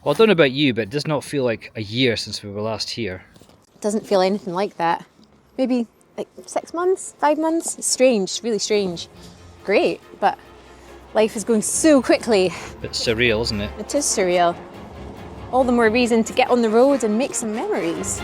Well, I don't know about you, but it does not feel like a year since we were last here. It doesn't feel anything like that. Maybe like 6 months, 5 months. It's strange, really strange. Great, but life is going so quickly. Bit surreal, isn't it? It is surreal. All the more reason to get on the road and make some memories.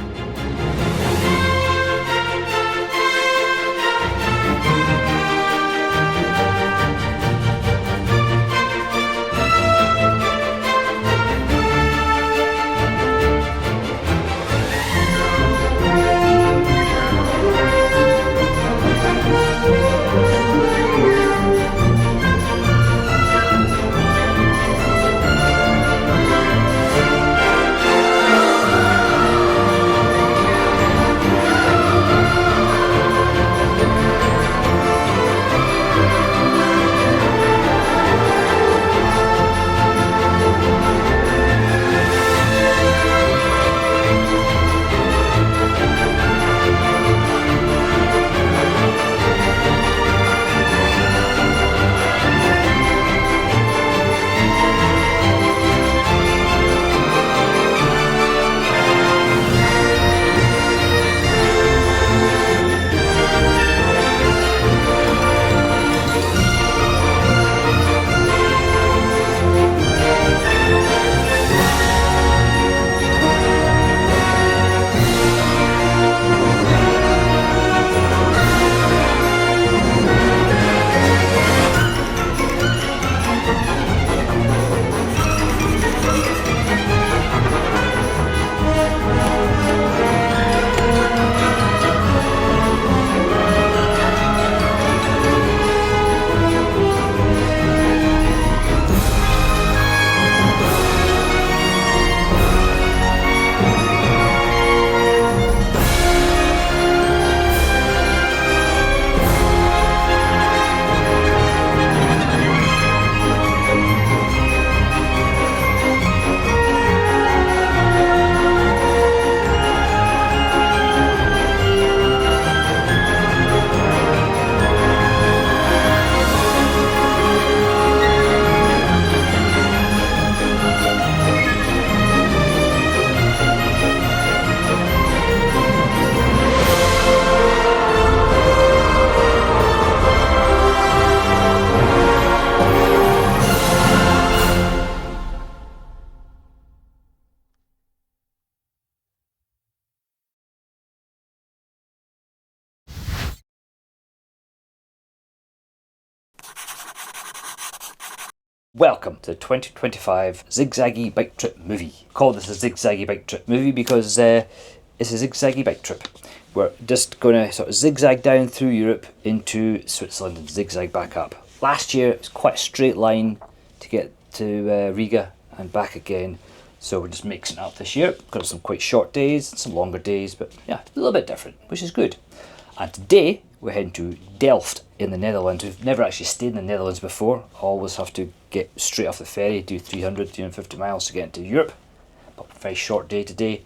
Welcome to the 2025 Zigzaggy Bike Trip movie. I call this a Zigzaggy Bike Trip movie because it's a zigzaggy bike trip. We're just going to sort of zigzag down through Europe into Switzerland and zigzag back up. Last year it was quite a straight line to get to Riga and back again, so we're just mixing it up this year. Got some quite short days and some longer days, but yeah, a little bit different, which is good. And today we're heading to Delft in the Netherlands. We've never actually stayed in the Netherlands before. Always have to get straight off the ferry, do 350 miles to get into Europe. But a very short day today.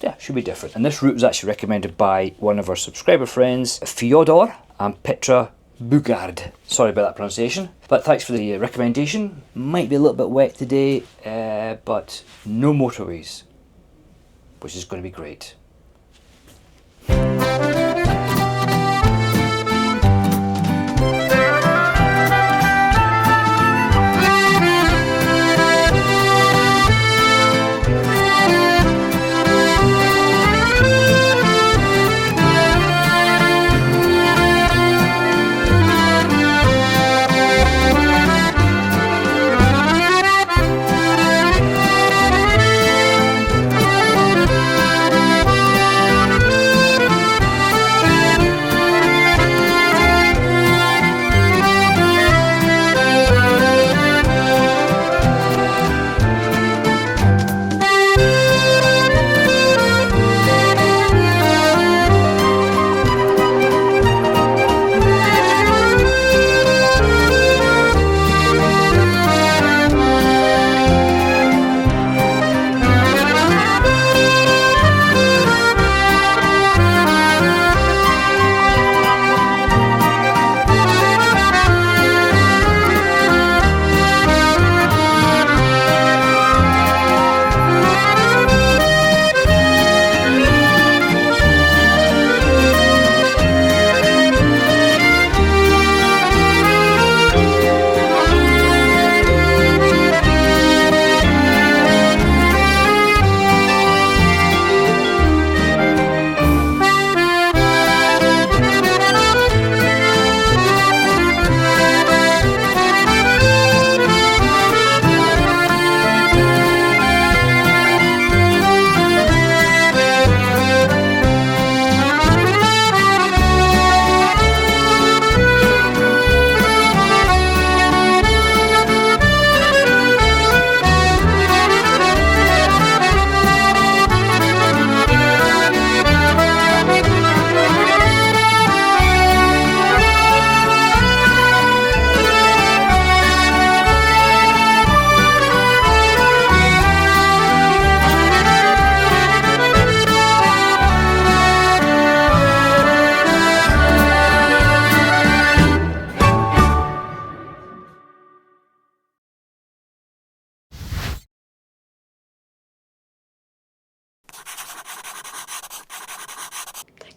Yeah, should be different. And this route was actually recommended by one of our subscriber friends, Fyodor and Petra Bugard. Sorry about that pronunciation, but thanks for the recommendation. Might be a little bit wet today, but no motorways, which is going to be great.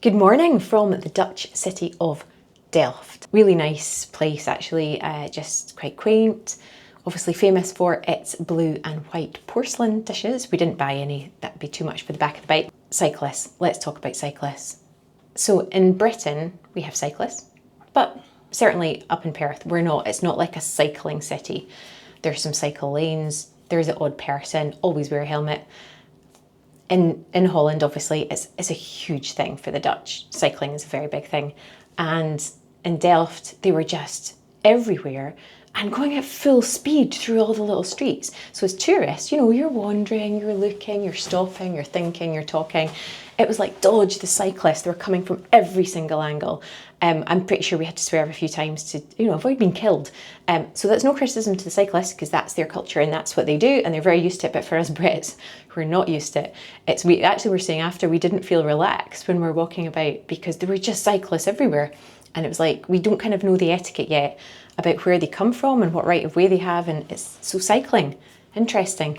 Good morning from the Dutch city of Delft. Really nice place actually, just quite quaint. Obviously famous for its blue and white porcelain dishes. We didn't buy any, that'd be too much for the back of the bike. Cyclists, let's talk about cyclists. So in Britain, we have cyclists, but certainly up in Perth, it's not like a cycling city. There's some cycle lanes, there's an odd person, always wear a helmet. In Holland, obviously, it's a huge thing for the Dutch. Cycling is a very big thing. And in Delft, they were just everywhere and going at full speed through all the little streets. So as tourists, you're wandering, you're looking, you're stopping, you're thinking, you're talking. It was like dodge the cyclists. They were coming from every single angle. I'm pretty sure we had to swerve a few times to, avoid being killed. So that's no criticism to the cyclists because that's their culture and that's what they do and they're very used to it. But for us Brits, we're not used to it. We were saying after we didn't feel relaxed when we were walking about because there were just cyclists everywhere. And it was like, we don't kind of know the etiquette yet about where they come from and what right of way they have. And it's so cycling, interesting.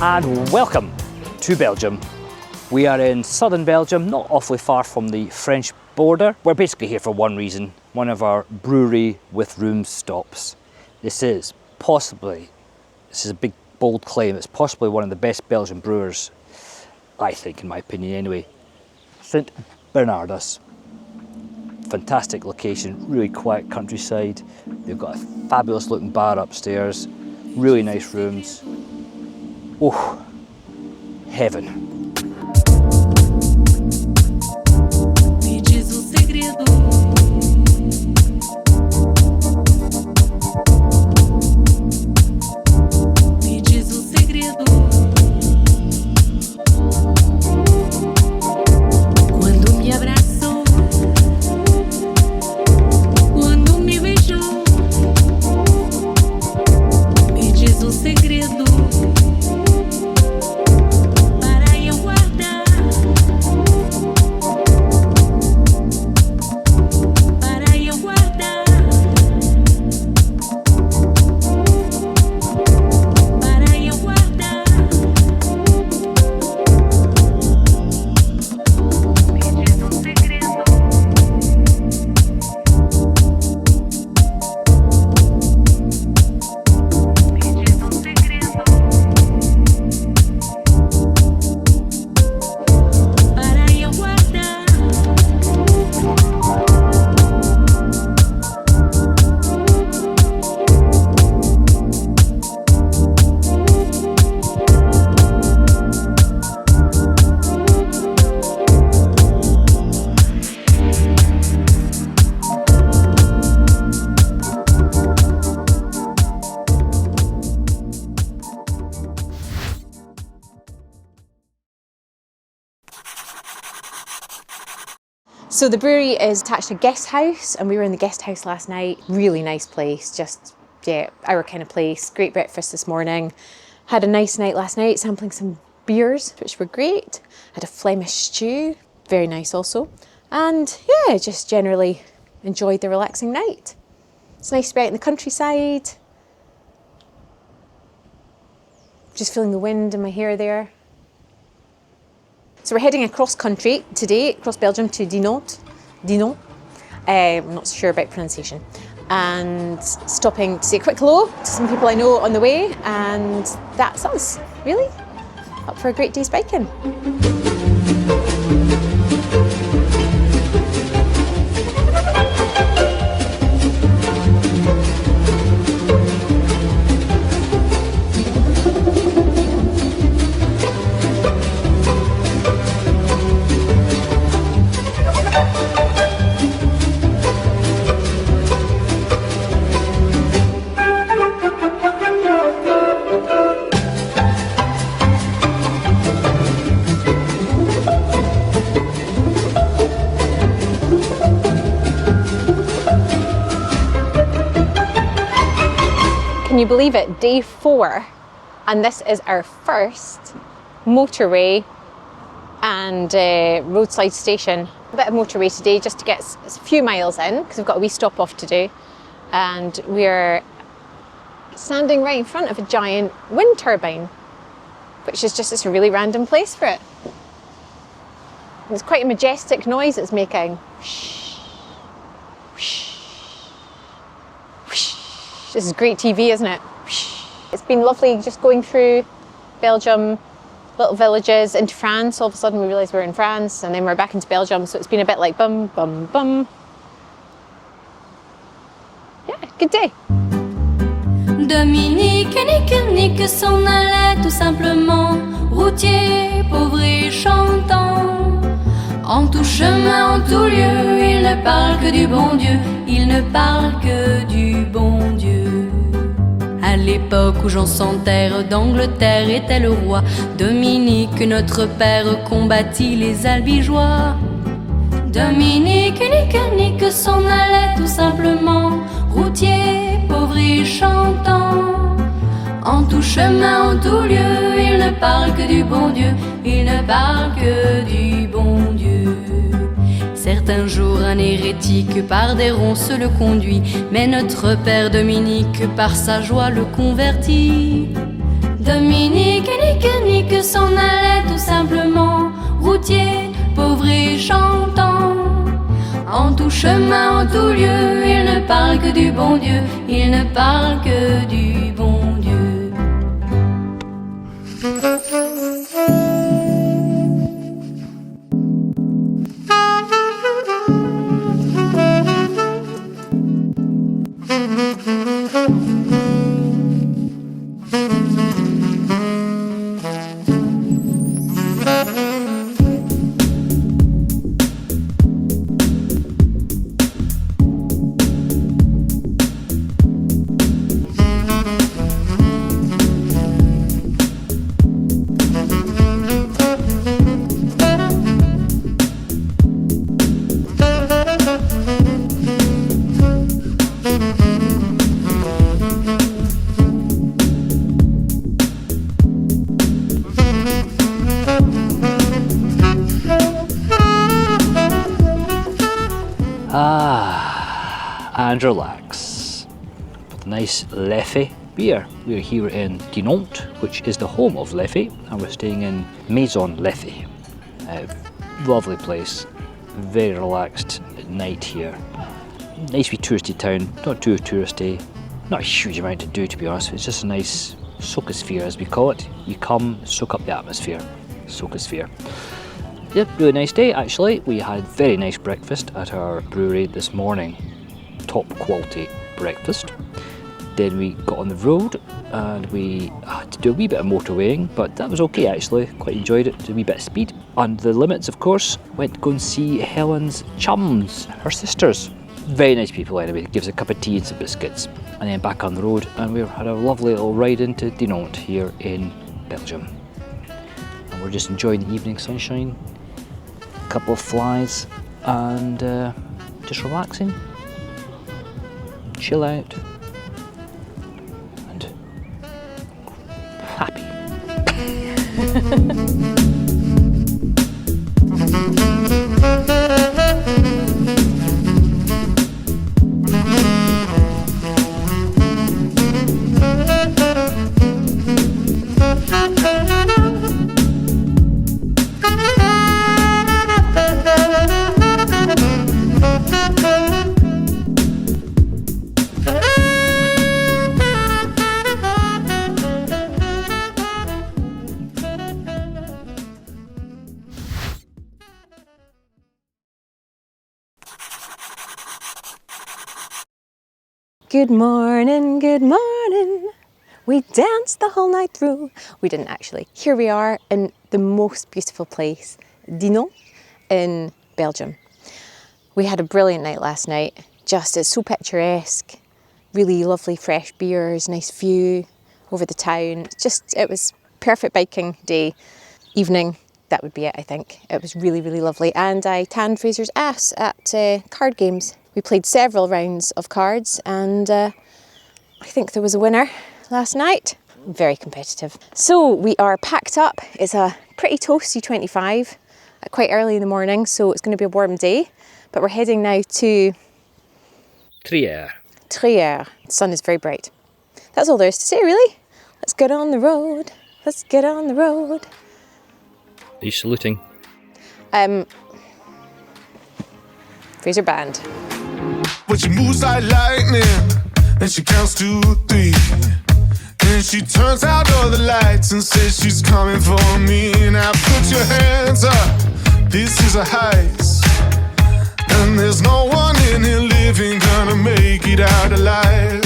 And welcome to Belgium. We are in southern Belgium, not awfully far from the French border. We're basically here for one reason, one of our brewery with room stops. This is a big bold claim, it's possibly one of the best Belgian brewers, I think in my opinion anyway. St. Bernardus. Fantastic location, really quiet countryside. They've got a fabulous looking bar upstairs, really nice rooms. Oh, heaven. So the brewery is attached to a guest house and we were in the guest house last night. Really nice place, just, yeah, our kind of place. Great breakfast this morning. Had a nice night last night, sampling some beers, which were great. Had a Flemish stew, very nice also. And yeah, just generally enjoyed the relaxing night. It's nice to be out in the countryside. Just feeling the wind in my hair there. So we're heading across country today, across Belgium to Dinant. I'm not sure about pronunciation. And stopping to say a quick hello to some people I know on the way, and that's us, really. Up for a great day's biking. Can you believe it? Day 4, and this is our first motorway and roadside station. A bit of motorway today just to get a few miles in because we've got a wee stop off to do, and we're standing right in front of a giant wind turbine, which is just it's a really random place for it. It's quite a majestic noise it's making. This is great TV, isn't it? It's been lovely just going through Belgium, little villages into France. All of a sudden we realised we were in France, and then we're back into Belgium, so it's been a bit like bum, bum, bum. Yeah, good day. Dominique, nique, s'en allait tout simplement, routier, pauvre et chantant. En tout chemin, en tout lieu, il ne parle que du bon Dieu, il ne parle que du bon Dieu. À l'époque où Jean sans terre d'Angleterre était le roi, Dominique, notre père, combattit les albigeois. Dominique, nique, s'en allait tout simplement, routier, pauvre et chantant. En tout chemin, en tout lieu, il ne parle que du bon Dieu, il ne parle que du bon Dieu. Certains jours, un hérétique par des ronces le conduit, mais notre père Dominique, par sa joie, le convertit. Dominique, nique, s'en allait tout simplement, routier, pauvre et chantant. En tout chemin, en tout lieu, il ne parle que du bon Dieu, il ne parle que du bon Dieu. And relax with a nice Leffe beer. We're here in Dinant, which is the home of Leffe, and we're staying in Maison Leffe. Lovely place, very relaxed at night here. Nice wee touristy town, not too touristy, not a huge amount to do to be honest, it's just a nice socosphere as we call it. You come, soak up the atmosphere, socosphere. Yep, really nice day actually. We had very nice breakfast at our brewery this morning. Top quality breakfast. Then we got on the road and we had to do a wee bit of motorwaying, but that was okay actually, quite enjoyed it, a wee bit of speed. And the limits of course, went to go and see Helen's chums, her sisters. Very nice people anyway, gives a cup of tea and some biscuits. And then back on the road and we had a lovely little ride into Dinant here in Belgium. And we're just enjoying the evening sunshine, a couple of flies and just relaxing. Chill out and happy. Good morning, good morning. We danced the whole night through. We didn't actually. Here we are in the most beautiful place, Dinant in Belgium. We had a brilliant night last night. Just, it's so picturesque. Really lovely fresh beers, nice view over the town. It was perfect biking day, evening. That would be it, I think. It was really, really lovely. And I tanned Fraser's ass at card games. We played several rounds of cards and I think there was a winner last night. Very competitive. So we are packed up. It's a pretty toasty 25, quite early in the morning, so it's going to be a warm day. But we're heading now to Riquewihr. Riquewihr. The sun is very bright. That's all there is to say, really. Let's get on the road. Let's get on the road. Are you saluting? Fraser band. But she moves like lightning, and she counts to 3. And she turns out all the lights and says she's coming for me. Now put your hands up, this is a heist. And there's no one in here living gonna make it out alive.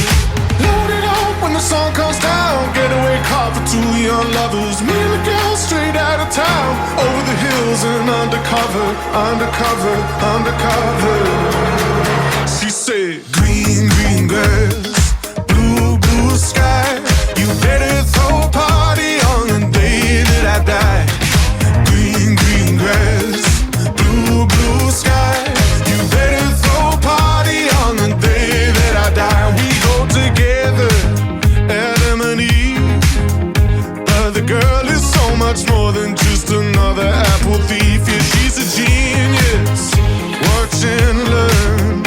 Load it up when the sun comes down. Getaway car for 2 young lovers. Me and the girl straight out of town. Over the hills and undercover, undercover, undercover. She said, green, green grass, blue, blue sky. You better throw a party on the day that I die. Green, green grass, blue, blue sky. You better throw a party on the day that I die. We go together, Adam and Eve. But the girl is so much more than just another apple thief. Yeah, she's a genius. Watch and learn.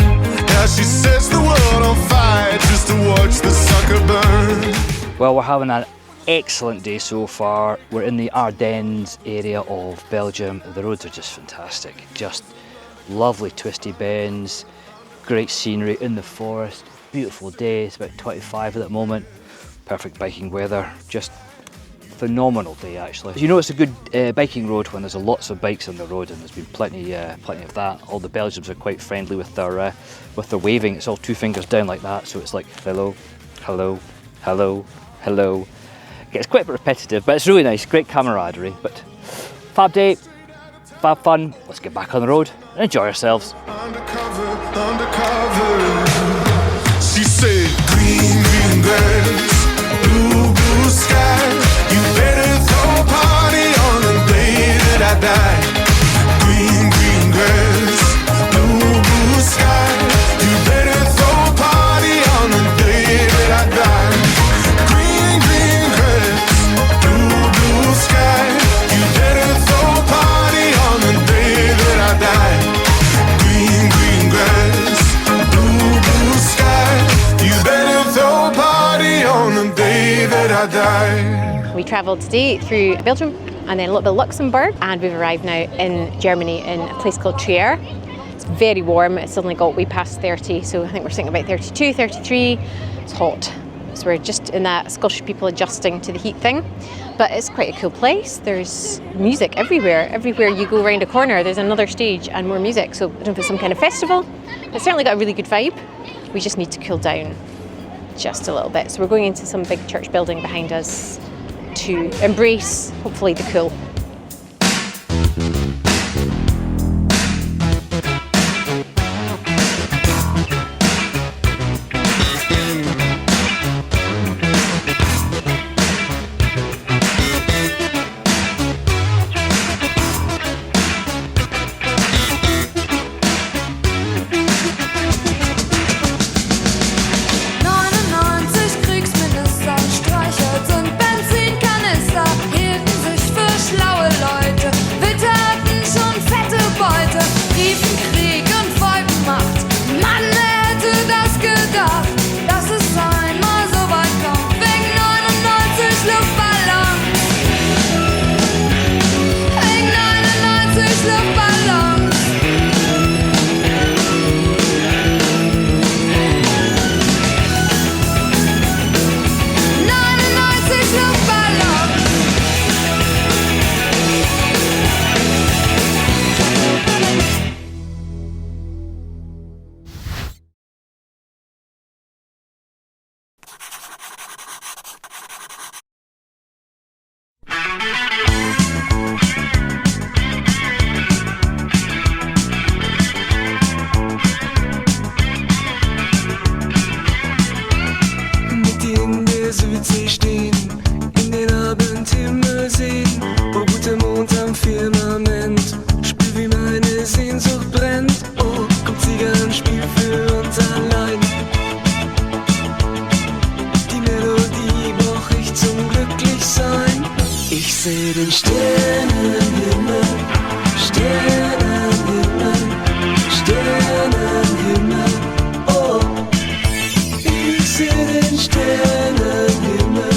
Yeah, she sets the world on fire just to watch the sucker burn. Well, we're having an excellent day so far. We're in the Ardennes area of Belgium. The roads are just fantastic. Just lovely twisty bends, great scenery in the forest, beautiful day. It's about 25 at the moment. Perfect biking weather. Just phenomenal day, actually. You know, it's a good biking road when there's lots of bikes on the road, and there's been plenty of that. All the Belgians are quite friendly with their waving. It's all 2 fingers down like that, so it's like hello, hello, hello, hello. It gets quite repetitive, but it's really nice. Great camaraderie. But fab day, fab fun. Let's get back on the road and enjoy ourselves. Undercover, undercover. She said, green, green grass, blue, blue sky. You better throw a party on the day that I die. Green, green grass, blue, blue sky. You better throw a party on the day that I die. Green, green grass, blue, blue sky. You better throw a party on the day that I die. Green, green grass, blue, blue sky. You better throw a party on the day that I die. We travelled today through Belgium and then a little bit of Luxembourg, and we've arrived now in Germany in a place called Riquewihr. It's very warm. It's suddenly got way past 30, so I think we're sitting about 32, 33. It's hot. So we're just in that Scottish people adjusting to the heat thing. But it's quite a cool place. There's music everywhere. Everywhere you go around a corner, there's another stage and more music. So I don't know if it's some kind of festival. It's certainly got a really good vibe. We just need to cool down just a little bit. So we're going into some big church building behind us to embrace, hopefully, the cool. Kriegsminister, Streicher und Benzinkanister hielten sich für schlau. Ich seh den Sternenhimmel, Sternenhimmel, Sternenhimmel, oh. Ich seh den Sternenhimmel,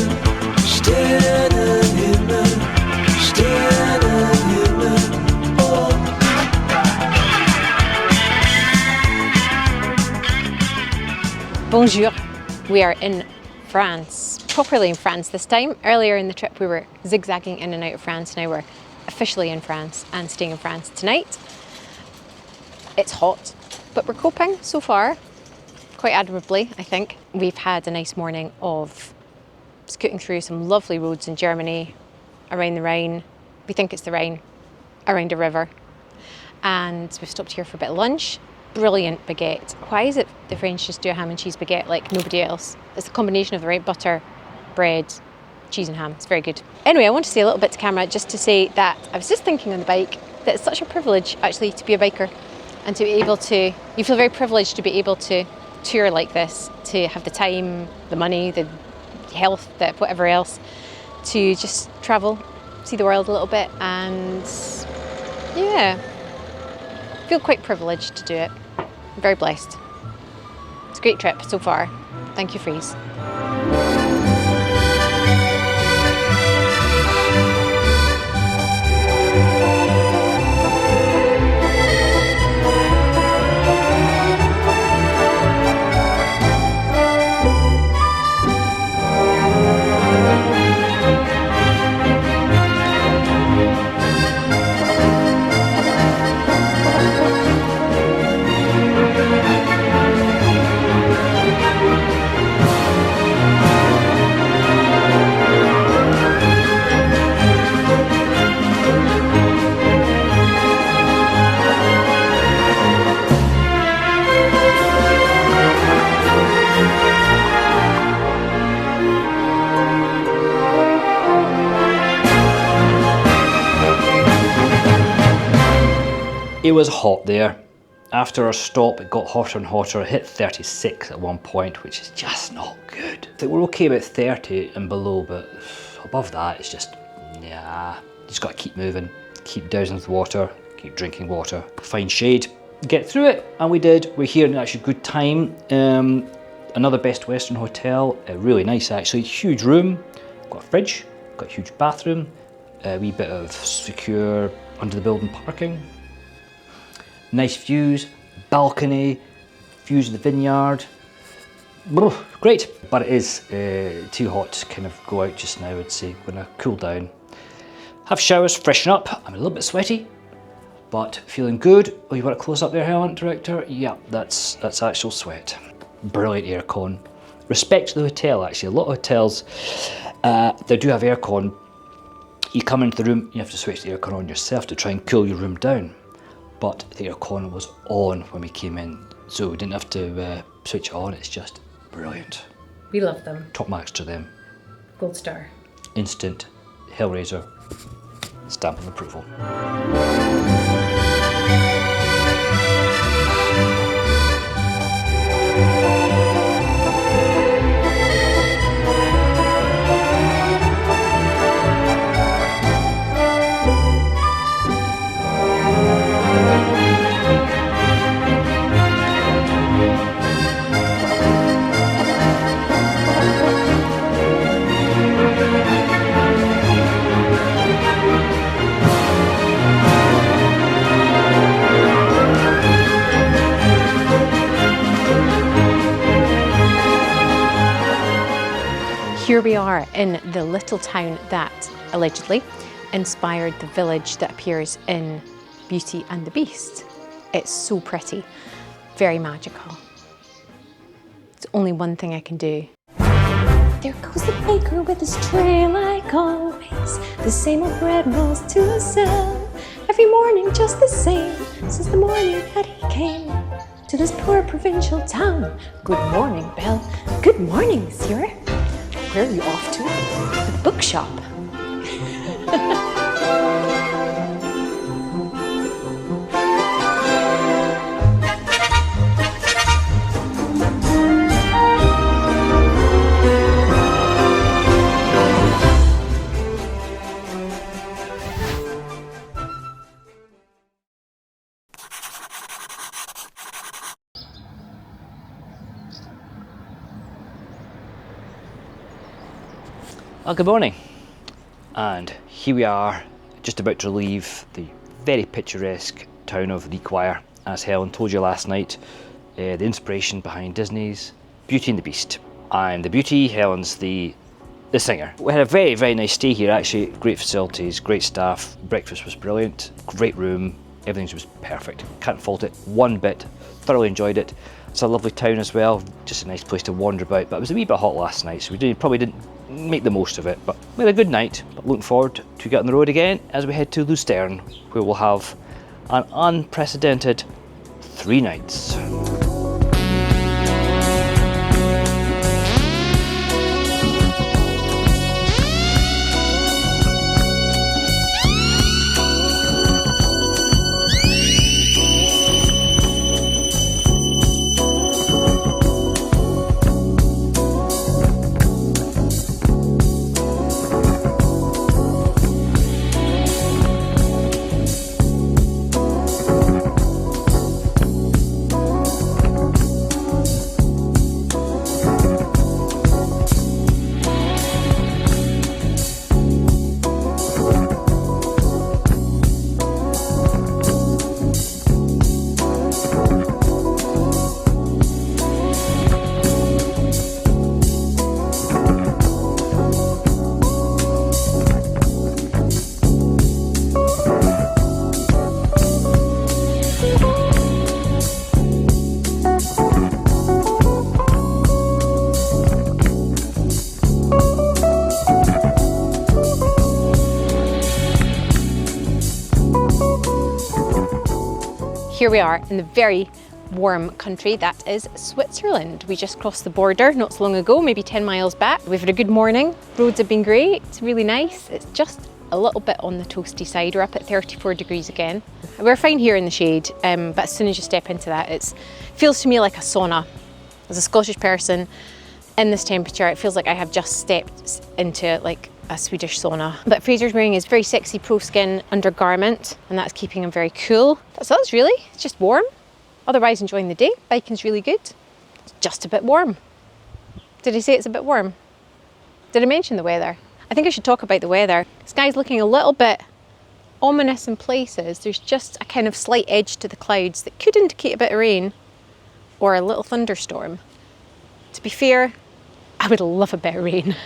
Sternenhimmel, Sternenhimmel, oh. Bonjour. We are in France, properly in France this time. Earlier in the trip we were zigzagging in and out of France. Now we're officially in France and staying in France tonight. It's hot, but we're coping so far quite admirably, I think. We've had a nice morning of scooting through some lovely roads in Germany, around the Rhine. We think it's the Rhine, around a river. And we've stopped here for a bit of lunch. Brilliant baguette. Why is it the French just do a ham and cheese baguette like nobody else? It's the combination of the right butter, bread, cheese and ham. It's very good. Anyway, I want to say a little bit to camera just to say that I was just thinking on the bike that it's such a privilege actually to be a biker and to be able to, you feel very privileged to be able to tour like this, to have the time, the money, the health, the whatever else, to just travel, see the world a little bit, and yeah, I feel quite privileged to do it. I'm very blessed. It's a great trip so far. Thank you, Freeze. It was hot there. After our stop, it got hotter and hotter. It hit 36 at one point, which is just not good. I think we're okay about 30 and below, but above that, it's just, yeah. You just gotta keep moving, keep dousing with water, keep drinking water, find shade, get through it, and we did. We're here in actually good time. Another Best Western hotel, really nice actually, huge room, got a fridge, got a huge bathroom, a wee bit of secure under the building parking. Nice views, balcony, views of the vineyard. Great, but it is too hot to kind of go out just now, I'd say. We're gonna cool down, have showers, freshen up. I'm a little bit sweaty, but feeling good. Oh, you want to close up there, Helen, director? Yeah, that's actual sweat. Brilliant aircon. Respect to the hotel, actually. A lot of hotels, they do have aircon. You come into the room, you have to switch the aircon on yourself to try and cool your room down. But the aircon was on when we came in, so we didn't have to switch it on. It's just brilliant. We love them. Top marks to them. Gold star. Instant Hellraiser stamp of approval. Here we are in the little town that allegedly inspired the village that appears in Beauty and the Beast. It's so pretty, very magical. It's only one thing I can do. There goes the baker with his tray like always, the same old bread rolls to sell. Every morning just the same, since the morning that he came to this poor provincial town. Good morning, Belle. Good morning, monsieur. Where are you off to? The bookshop. Well, good morning, and here we are just about to leave the very picturesque town of Riquewihr. As Helen told you last night, the inspiration behind Disney's Beauty and the Beast. I'm the beauty, Helen's the singer. We had a very, very nice stay here actually. Great facilities, great staff, breakfast was brilliant, great room, everything was perfect. Can't fault it one bit, thoroughly enjoyed it. It's a lovely town as well, just a nice place to wander about, but it was a wee bit hot last night, so we probably didn't make the most of it, but we had a good night. But looking forward to get on the road again as we head to Lucerne, where we'll have an unprecedented 3 nights. Here we are in the very warm country that is Switzerland. We just crossed the border not so long ago, maybe 10 miles back. We've had a good morning. Roads have been great. It's really nice. It's just a little bit on the toasty side. We're up at 34 degrees again. We're fine here in the shade, but as soon as you step into that, it feels to me like a sauna. As a Scottish person in this temperature, it feels like I have just stepped into like a Swedish sauna. But Fraser's wearing his very sexy pro skin undergarment, and that's keeping him very cool. That's us really, it's just warm. Otherwise enjoying the day. Biking's really good. It's just a bit warm. Did I say it's a bit warm? Did I mention the weather? I think I should talk about the weather. The sky's looking a little bit ominous in places. There's just a kind of slight edge to the clouds that could indicate a bit of rain or a little thunderstorm. To be fair, I would love a bit of rain.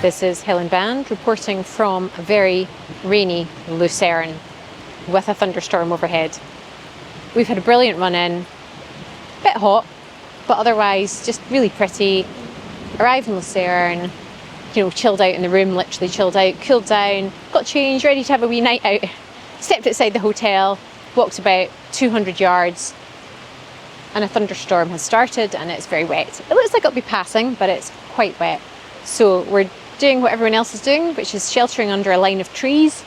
This is Helen Band reporting from a very rainy Lucerne with a thunderstorm overhead. We've had a brilliant run in, a bit hot, but otherwise just really pretty. Arrived in Lucerne, chilled out in the room, literally chilled out, cooled down, got changed, ready to have a wee night out. Stepped outside the hotel, walked about 200 yards, and a thunderstorm has started and it's very wet. It looks like it'll be passing, but it's quite wet. So we're doing what everyone else is doing, which is sheltering under a line of trees,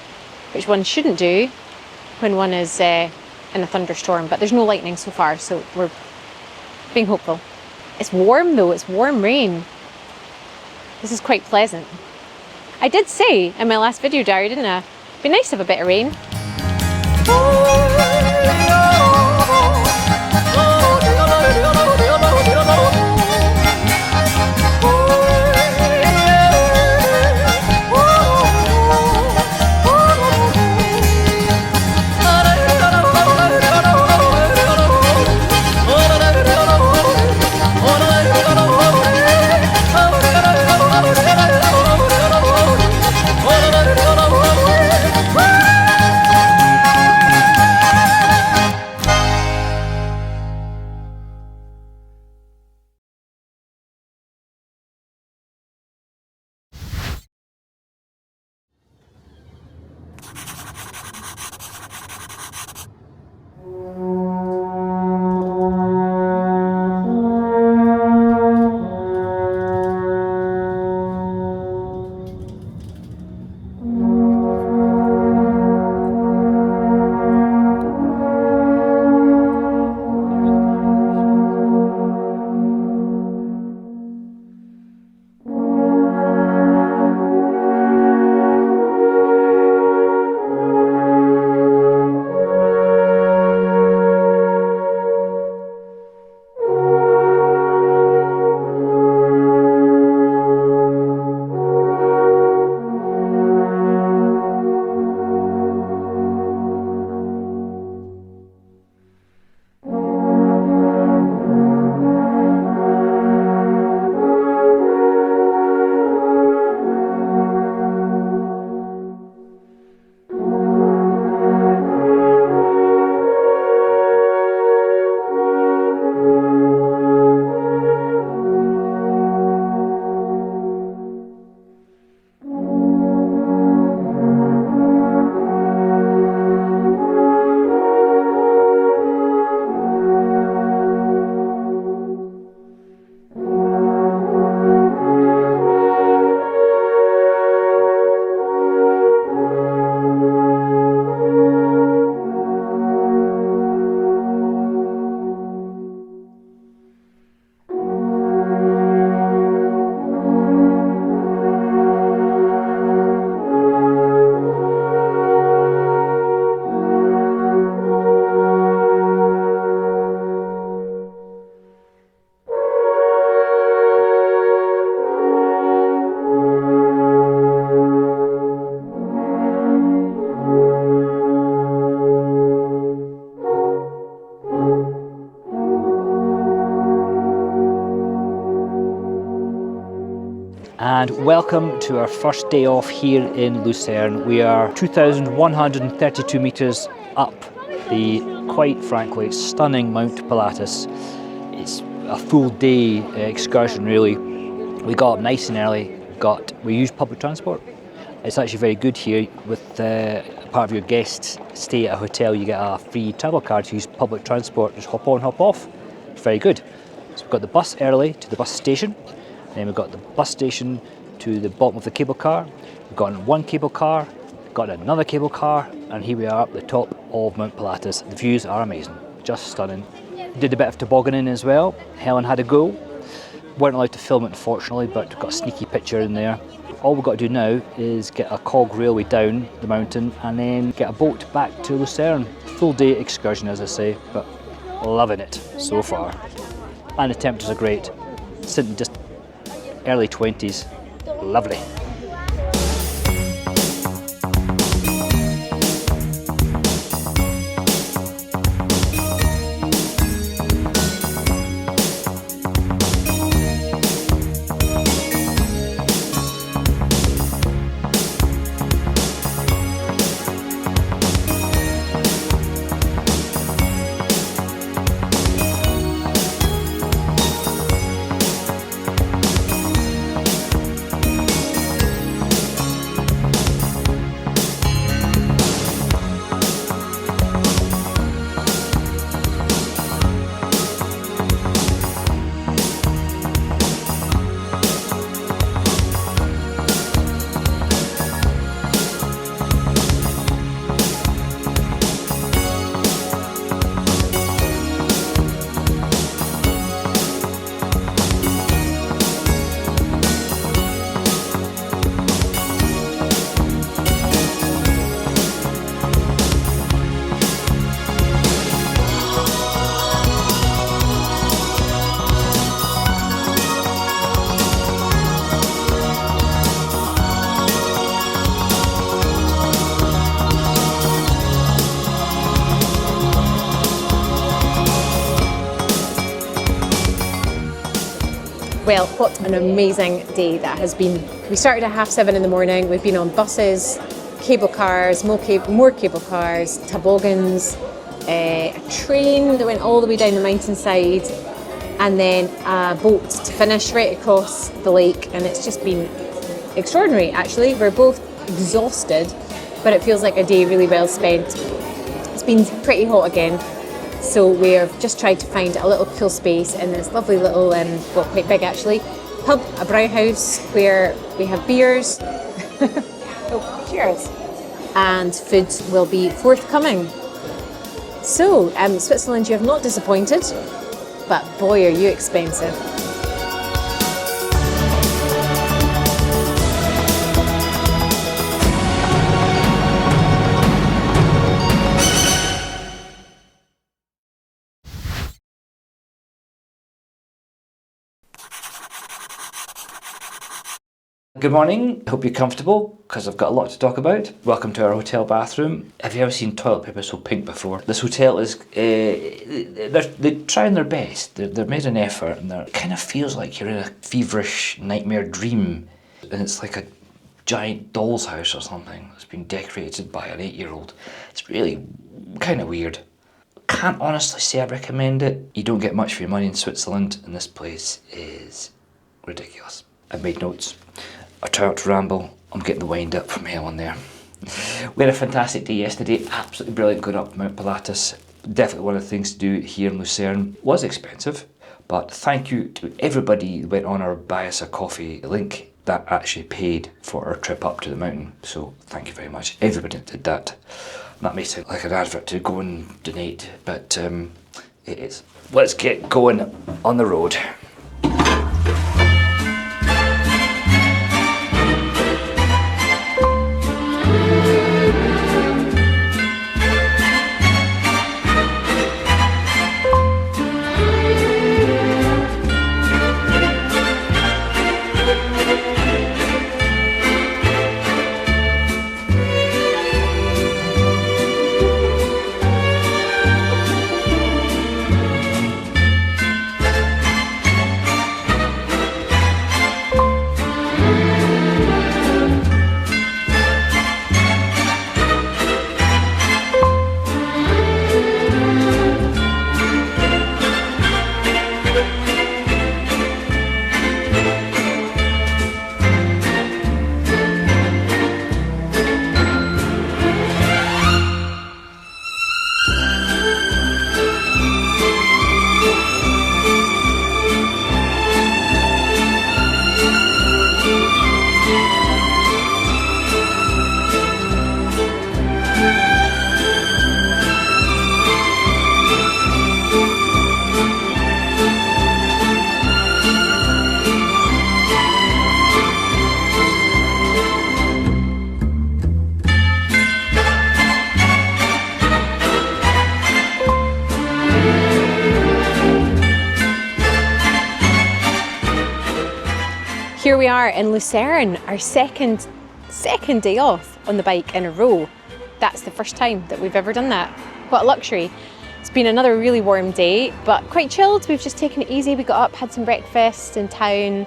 which one shouldn't do when one is in a thunderstorm, but there's no lightning so far, so we're being hopeful. It's warm though, it's warm rain. This is quite pleasant. I did say in my last video diary, didn't I? It'd be nice to have a bit of rain. And welcome to our first day off here in Lucerne. We are 2,132 metres up the, quite frankly, stunning Mount Pilatus. It's a full day excursion really. We got up nice and early, we used public transport. It's actually very good here. With part of your guests stay at a hotel, you get a free travel card to use public transport, just hop on, hop off. It's very good. So we've got the bus early to the bus station. Then we've got the bus station to the bottom of the cable car. We've got one cable car, got another cable car, and here we are up the top of Mount Pilatus. The views are amazing, just stunning. Did a bit of tobogganing as well. Helen had a go. Weren't allowed to film it unfortunately, but got a sneaky picture in there. All we've got to do now is get a cog railway down the mountain and then get a boat back to Lucerne. Full day excursion as I say, but loving it so far. And the temperatures are great. Sitting just early 20s, lovely. Well, what an amazing day that has been. We started at 7:30 in the morning. We've been on buses, cable cars, more cable cars, toboggans, a train that went all the way down the mountainside, and then a boat to finish right across the lake. And it's just been extraordinary, actually. We're both exhausted, but it feels like a day really well spent. It's been pretty hot again. So we've just tried to find a little cool space in this lovely little, well, quite big actually, pub, a brew house where we have beers. Oh, cheers. And food will be forthcoming. So, Switzerland, you have not disappointed, but boy, are you expensive. Good morning, hope you're comfortable because I've got a lot to talk about. Welcome to our hotel bathroom. Have you ever seen toilet paper so pink before? This hotel is, they're trying their best. They've made an effort and it kind of feels like you're in a feverish nightmare dream and it's like a giant doll's house or something that's been decorated by an 8-year-old. It's really kind of weird. Can't honestly say I recommend it. You don't get much for your money in Switzerland and this place is ridiculous. I've made notes. I try not to ramble. I'm getting the wind up from Helen there. We had a fantastic day yesterday. Absolutely brilliant going up Mount Pilatus. Definitely one of the things to do here in Lucerne. It was expensive, but thank you to everybody who went on our buy us a coffee link that actually paid for our trip up to the mountain. So thank you very much. Everybody did that. That may sound like an advert to go and donate, but it is. Let's get going on the road. here we are in Lucerne, our second day off on the bike in a row. That's the first time that we've ever done that. What a luxury. It's been another really warm day, but quite chilled. We've just taken it easy. We got up, had some breakfast in town,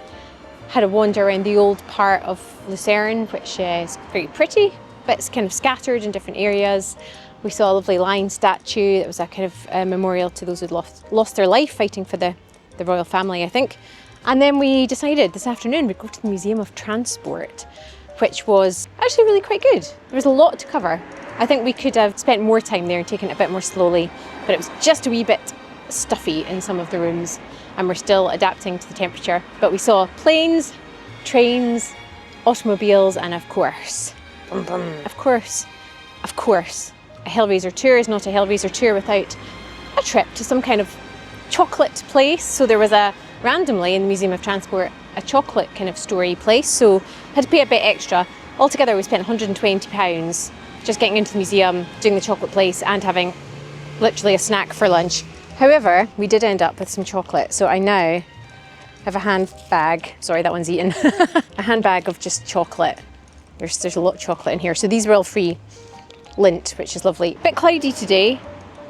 had a wander around the old part of Lucerne, which is very pretty, but it's kind of scattered in different areas. We saw a lovely lion statue that was a kind of memorial to those who'd lost their life fighting for the royal family, I think. And then we decided this afternoon we'd go to the Museum of Transport, which was actually really quite good. There was a lot to cover. I think we could have spent more time there and taken it a bit more slowly, but it was just a wee bit stuffy in some of the rooms, and we're still adapting to the temperature. But we saw planes, trains, automobiles, and of course, a Hellraiser tour is not a Hellraiser tour without a trip to some kind of chocolate place. So there was randomly in the Museum of Transport, a chocolate kind of story place, so had to pay a bit extra. Altogether we spent £120 just getting into the museum, doing the chocolate place and having literally a snack for lunch. However, we did end up with some chocolate, so I now have a handbag, sorry that one's eaten, a handbag of just chocolate. There's a lot of chocolate in here. So these were all free lint, which is lovely. A bit cloudy today,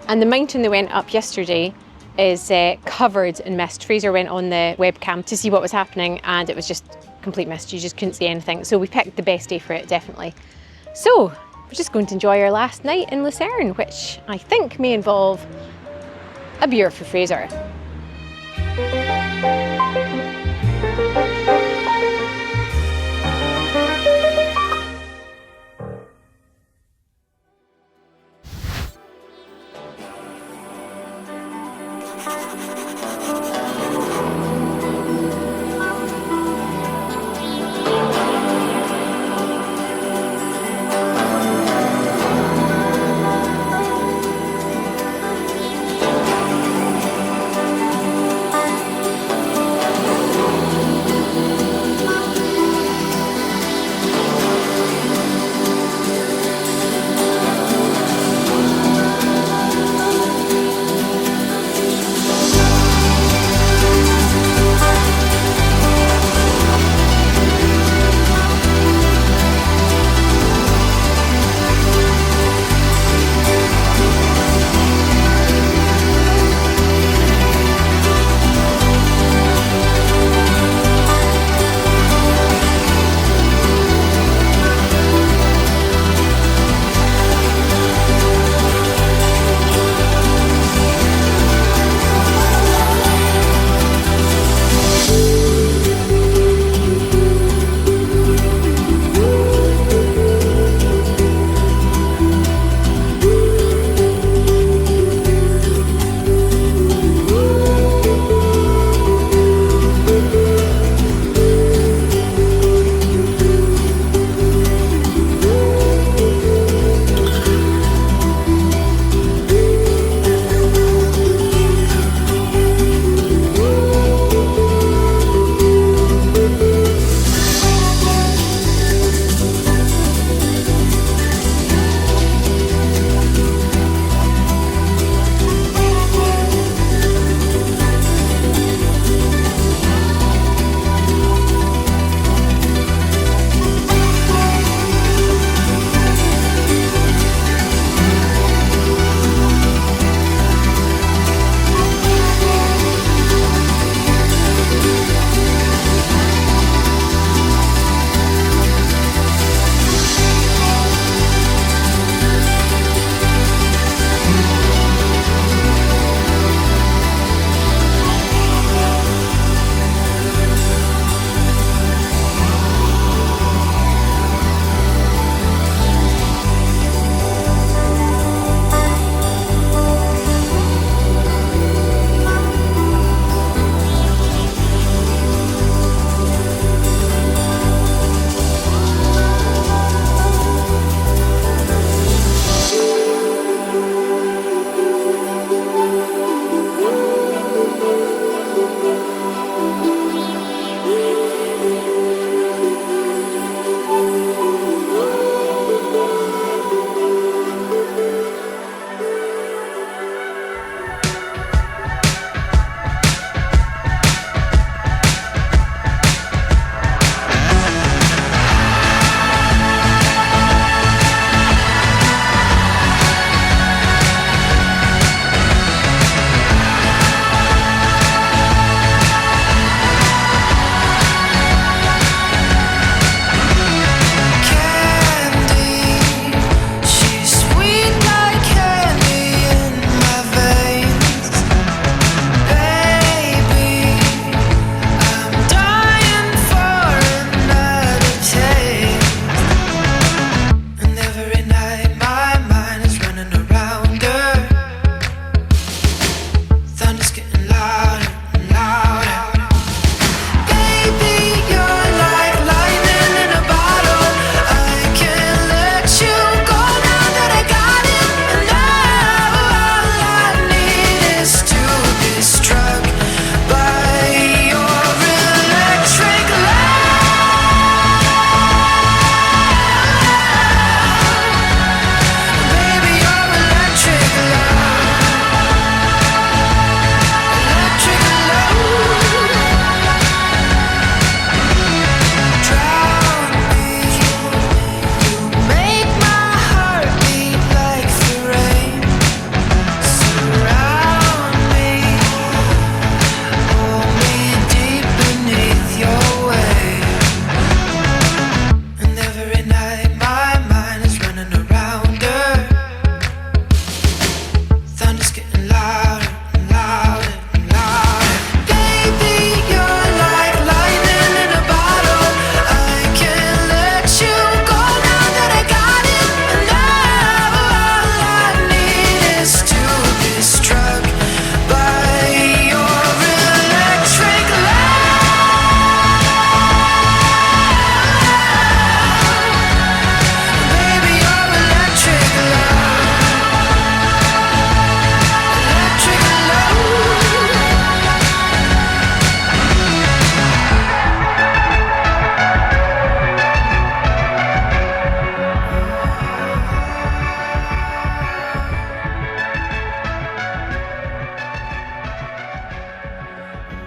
and the mountain that went up yesterday is covered in mist. Fraser went on the webcam to see what was happening and it was just complete mist. You just couldn't see anything. So we picked the best day for it, definitely. So we're just going to enjoy our last night in Lucerne, which I think may involve a beer for Fraser.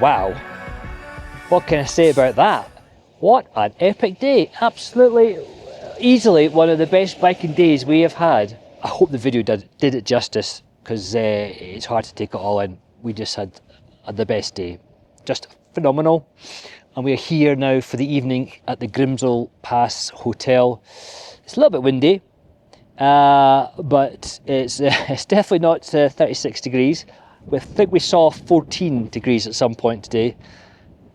Wow. What can I say about that? What an epic day. Absolutely, easily one of the best biking days we have had. I hope the video did it justice, because it's hard to take it all in. We just had the best day. Just phenomenal. And we are here now for the evening at the Grimsel Pass Hotel. It's a little bit windy, but it's definitely not 36 degrees. I think we saw 14 degrees at some point today,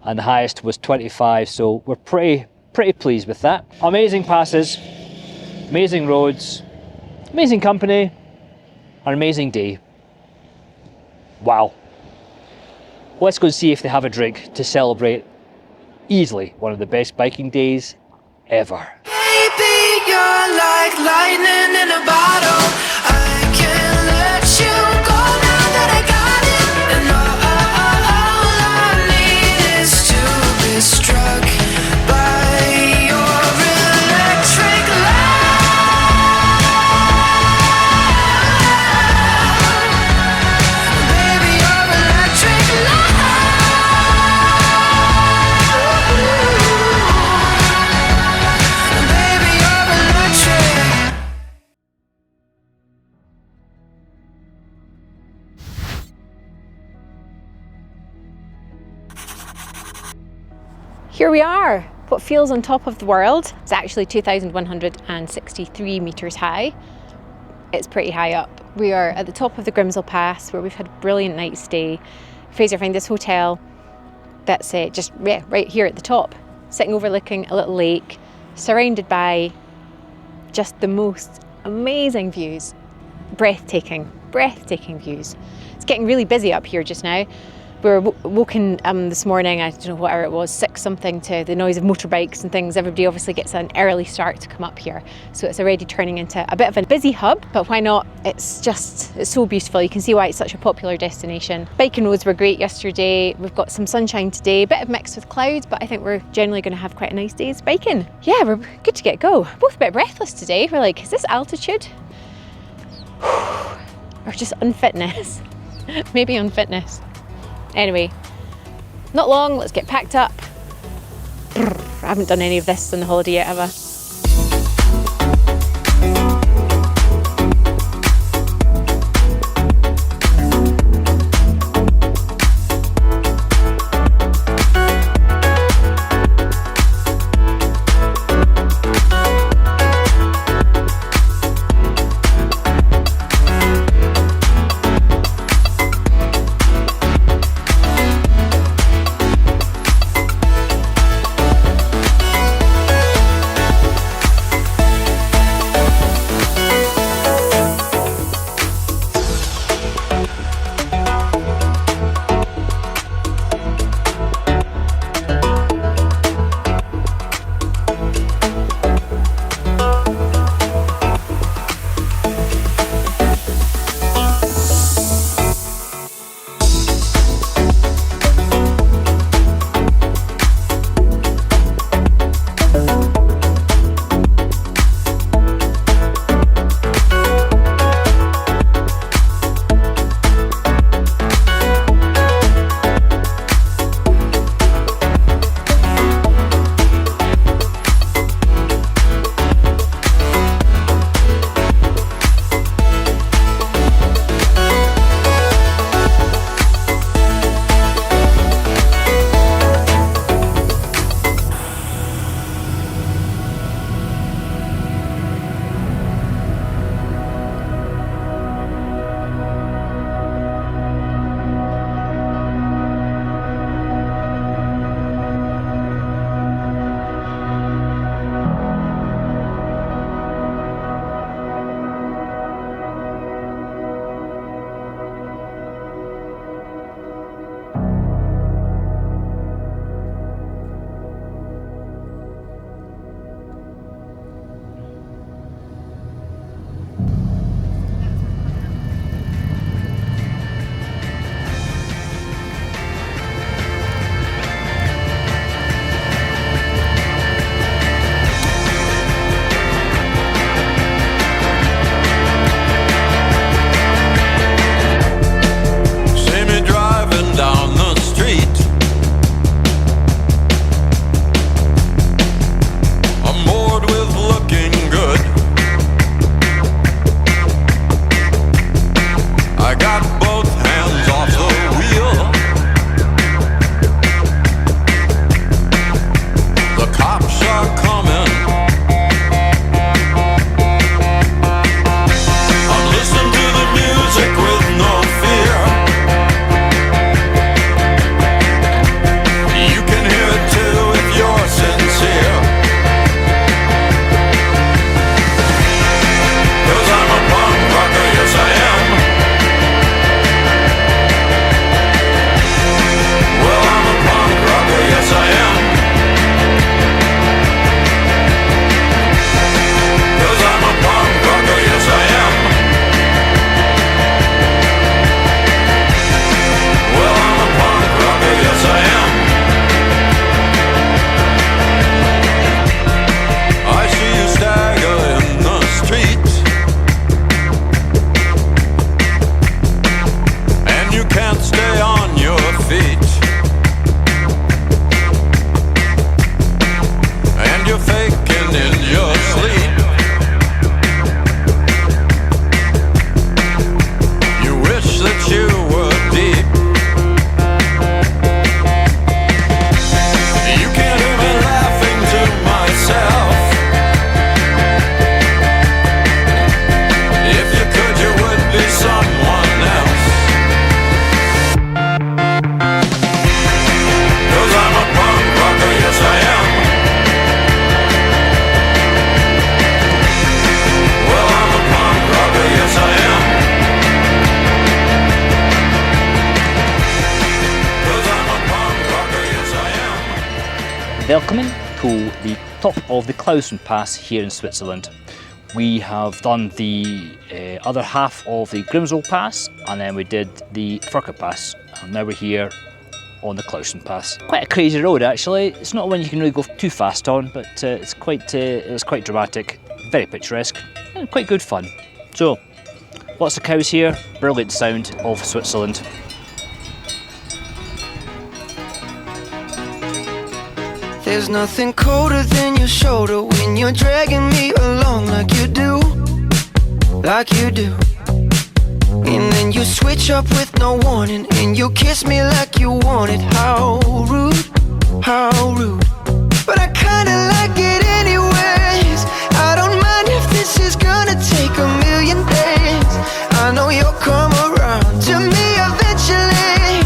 and the highest was 25, so we're pretty pleased with that. Amazing passes, amazing roads, amazing company, an amazing day. Wow. Let's go and see if they have a drink to celebrate easily one of the best biking days ever. Baby, you're like lightning in a bottle. I can't let you go now that I got it. And all I need is to be struck by your electric light. Baby, your electric light. Baby, you're electric. Here we are, what feels on top of the world. It's actually 2,163 metres high. It's pretty high up. We are at the top of the Grimsel Pass, where we've had a brilliant night's stay. Fraser found this hotel that's just right here at the top, sitting overlooking a little lake, surrounded by just the most amazing views. Breathtaking views. It's getting really busy up here just now. We were woken this morning, I don't know, whatever it was, 6 something, to the noise of motorbikes and things. Everybody obviously gets an early start to come up here. So it's already turning into a bit of a busy hub, but why not? It's so beautiful. You can see why it's such a popular destination. Biking roads were great yesterday. We've got some sunshine today, a bit of mixed with clouds, but I think we're generally going to have quite a nice day's biking. Yeah, we're good to get go. Both a bit breathless today. We're like, is this altitude? Or just unfitness? Maybe unfitness. Anyway, not long, let's get packed up. I haven't done any of this on the holiday yet, have I? cool, the top of the Klausen Pass here in Switzerland. We have done the other half of the Grimsel Pass, and then we did the Furka Pass, and now we're here on the Klausen Pass. Quite a crazy road actually. It's not one you can really go too fast on, but it's quite dramatic, very picturesque, and quite good fun. So, lots of cows here, brilliant sound of Switzerland. There's nothing colder than your shoulder when you're dragging me along like you do, like you do. And then you switch up with no warning, and you kiss me like you want it. How rude, how rude. But I kinda like it anyways. I don't mind if this is gonna take a million days. I know you'll come around to me eventually.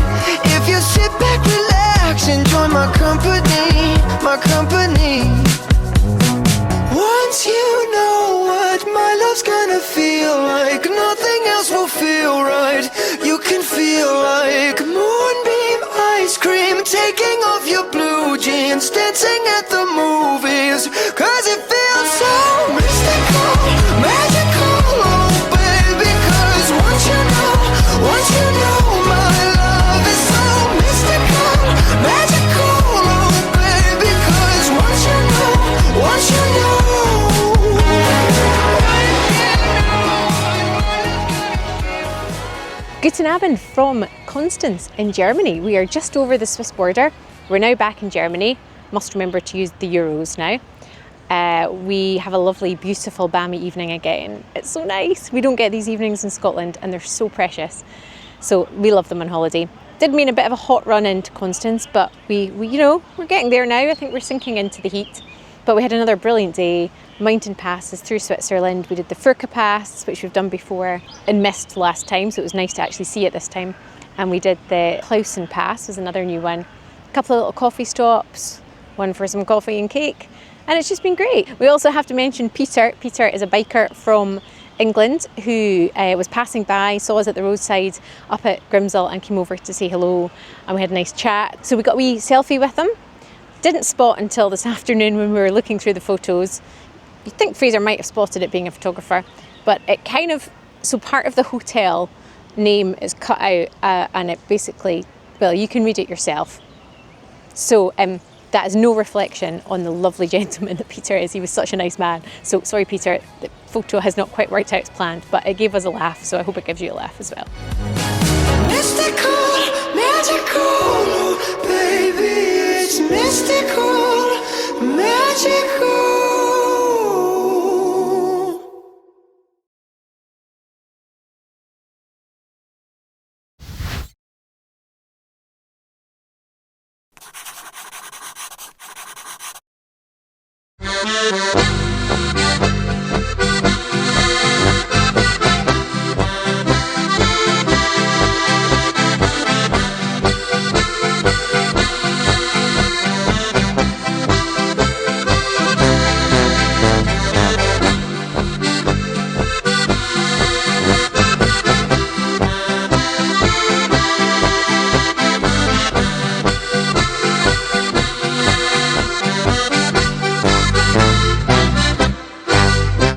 If you sit back, relax, enjoy my company, my company. Once you know what my love's gonna feel like, nothing else will feel right. You can feel like moonbeam ice cream, taking off your blue jeans, dancing at the movies, 'cause it feels so mystical, magical, oh baby. 'Cause once you know my love is so mystical, magical, oh baby. 'Cause once you know. Guten Abend from Konstanz in Germany. We are just over the Swiss border. We're now back in Germany. Must remember to use the euros now. We have a lovely, beautiful, balmy evening again. It's so nice. We don't get these evenings in Scotland and they're so precious. So we love them on holiday. Did mean a bit of a hot run into Konstanz, but we we're getting there now. I think we're sinking into the heat. But we had another brilliant day. Mountain passes through Switzerland. We did the Furka Pass, which we've done before and missed last time, so it was nice to actually see it this time. And we did the Klausen Pass, was another new one. A couple of little coffee stops, one for some coffee and cake, and it's just been great. We also have to mention Peter. Peter is a biker from England who was passing by, saw us at the roadside up at Grimsel and came over to say hello, and we had a nice chat. So we got a wee selfie with him. Didn't spot until this afternoon when we were looking through the photos. You'd think Fraser might have spotted it being a photographer, but it kind of, so part of the hotel name is cut out and it basically, well, you can read it yourself. So that is no reflection on the lovely gentleman that Peter is. He was such a nice man. So sorry, Peter, the photo has not quite worked out as planned, but it gave us a laugh, so I hope it gives you a laugh as well. Mystical, magical, baby, it's mystical, magical.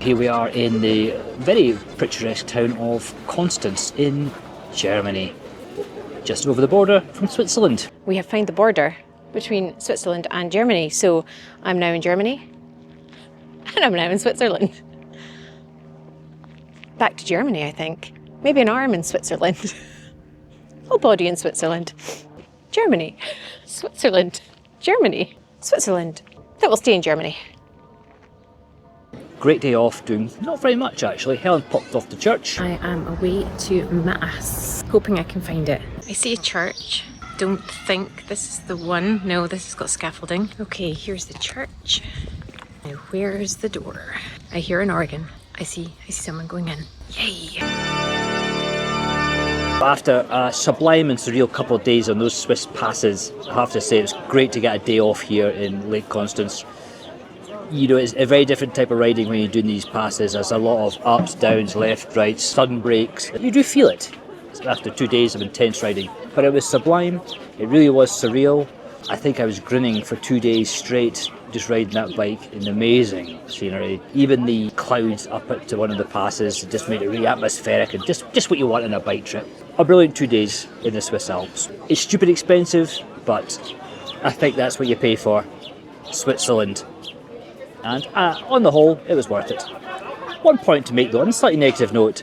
Here we are in the very picturesque town of Konstanz in Germany, just over the border from Switzerland. We have found the border between Switzerland and Germany, so I'm now in Germany and I'm now in Switzerland. Back to Germany, I think. Maybe an arm in Switzerland. Whole body in Switzerland. Germany, Switzerland, Germany, Switzerland. I think we'll stay in Germany. Great day off, doing not very much actually. Helen popped off to church. I am away to Mass, hoping I can find it. I see a church. Don't think this is the one. No, this has got scaffolding. Okay, here's the church. Now, where's the door? I hear an organ. I see someone going in. Yay! After a sublime and surreal couple of days on those Swiss passes, I have to say it was great to get a day off here in Lake Konstanz. You know, it's a very different type of riding when you're doing these passes. There's a lot of ups, downs, left, right, sudden breaks. You do feel it after 2 days of intense riding. But it was sublime, it really was surreal. I think I was grinning for 2 days straight. just riding that bike in amazing scenery. Even the clouds up it to one of the passes just made it really atmospheric and just what you want on a bike trip. A brilliant 2 days in the Swiss Alps. It's stupid expensive, but I think that's what you pay for. Switzerland. And on the whole, it was worth it. One point to make though, on a slightly negative note,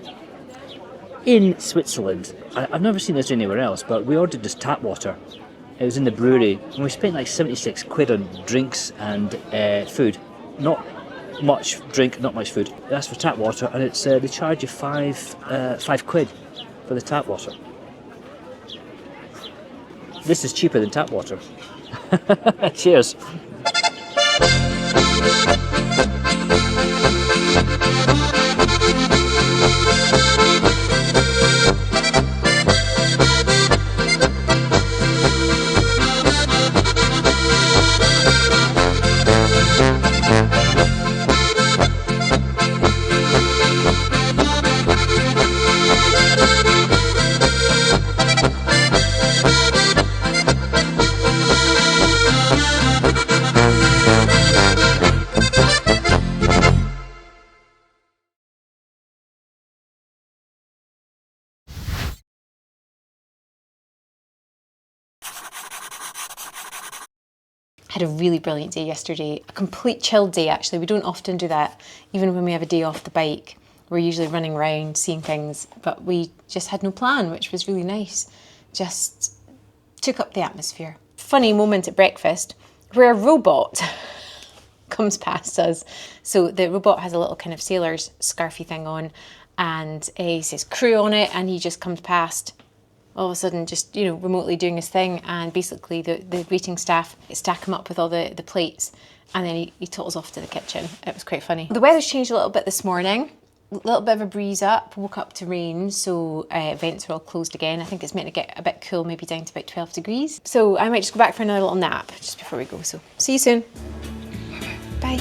in Switzerland, I've never seen this anywhere else, but we ordered this tap water. It was in the brewery, and we spent like 76 quid on drinks and food. Not much drink, not much food. That's for tap water, and it's they charge you five quid for the tap water. This is cheaper than tap water. Cheers. Had a really brilliant day yesterday, a complete chilled day actually. We don't often do that, even when we have a day off the bike. We're usually running around, seeing things, but we just had no plan, which was really nice. Just took up the atmosphere. Funny moment at breakfast where a robot comes past us. So the robot has a little kind of sailor's scarfy thing on, and he says crew on it, and he just comes past all of a sudden, just, you know, remotely doing his thing, and basically the waiting staff stack him up with all the plates, and then he tottles off to the kitchen. It was quite funny. The weather's changed a little bit this morning. A little bit of a breeze up, woke up to rain, so vents are all closed again. I think it's meant to get a bit cool, maybe down to about 12 degrees. So I might just go back for another little nap just before we go. So see you soon. Bye.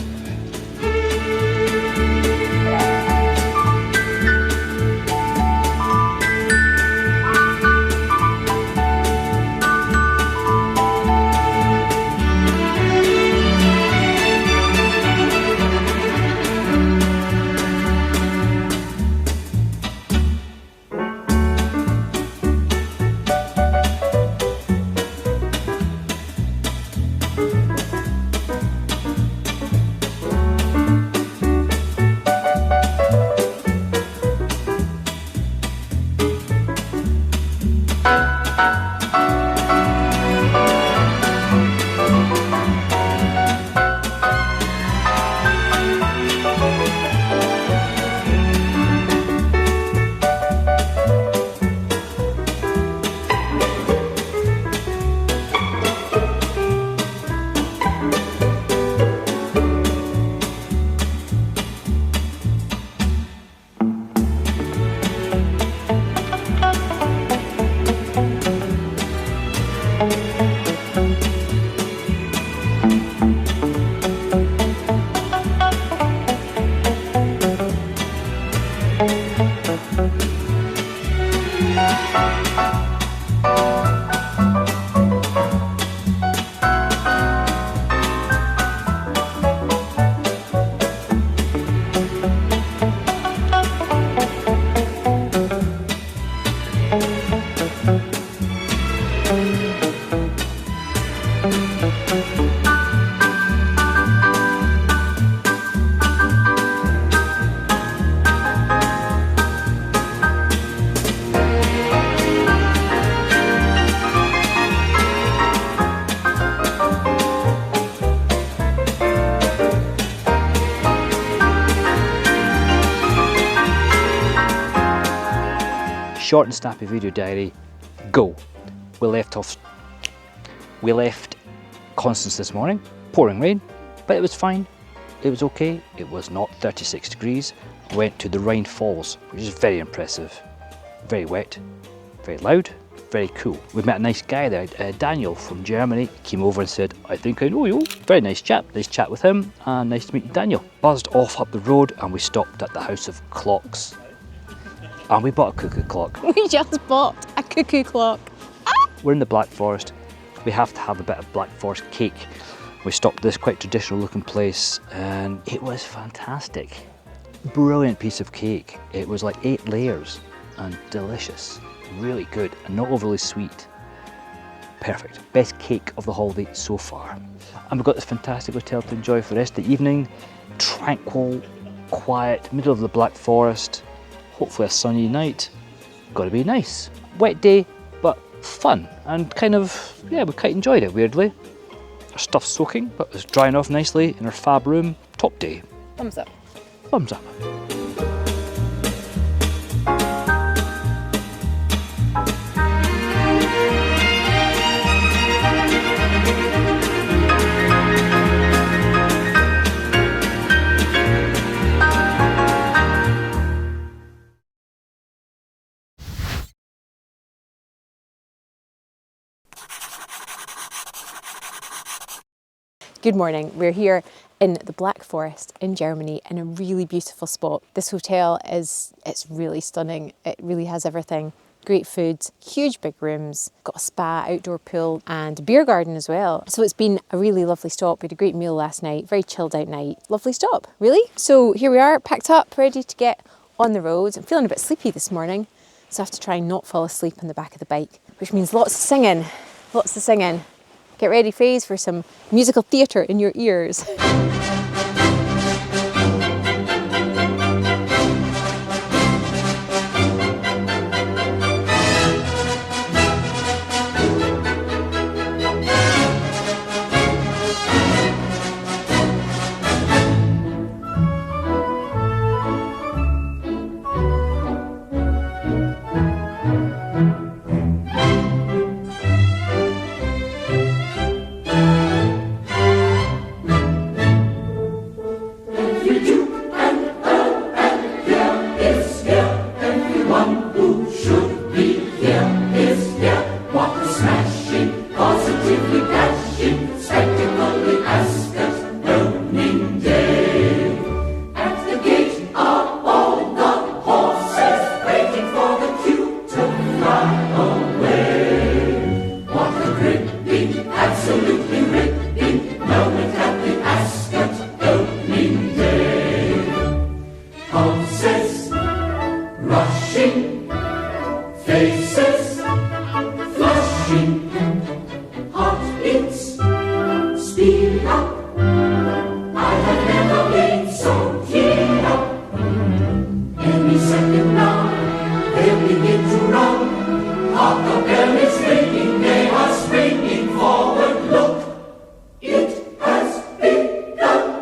Short and snappy video diary, go. We left Konstanz this morning, pouring rain, but it was fine, it was okay, it was not 36 degrees. We went to the Rhine Falls, which is very impressive, very wet, very loud, very cool. We met a nice guy there, Daniel from Germany, came over and said, I think I know you. Very nice chap, nice chat with him, and nice to meet Daniel. Buzzed off up the road and we stopped at the House of Clocks. And we bought a cuckoo clock. We just bought a cuckoo clock. We're in the Black Forest. We have to have a bit of Black Forest cake. We stopped at this quite traditional looking place and it was fantastic. Brilliant piece of cake. It was like 8 layers and delicious. Really good and not overly sweet. Perfect. Best cake of the holiday so far. And we've got this fantastic hotel to enjoy for the rest of the evening. Tranquil, quiet, middle of the Black Forest. Hopefully a sunny night. Gotta be nice. Wet day, but fun. And kind of, yeah, we quite enjoyed it, weirdly. Our stuff's soaking, but it's drying off nicely in our fab room. Top day. Thumbs up. Thumbs up. Good morning. We're here in the Black Forest in Germany in a really beautiful spot. This hotel it's really stunning. It really has everything. Great food, huge big rooms, got a spa, outdoor pool and a beer garden as well. So it's been a really lovely stop. We had a great meal last night, very chilled out night. Lovely stop, really. So here we are, packed up, ready to get on the road. I'm feeling a bit sleepy this morning, so I have to try and not fall asleep on the back of the bike, which means lots of singing, lots of singing. Get ready, Faze, for some musical theatre in your ears.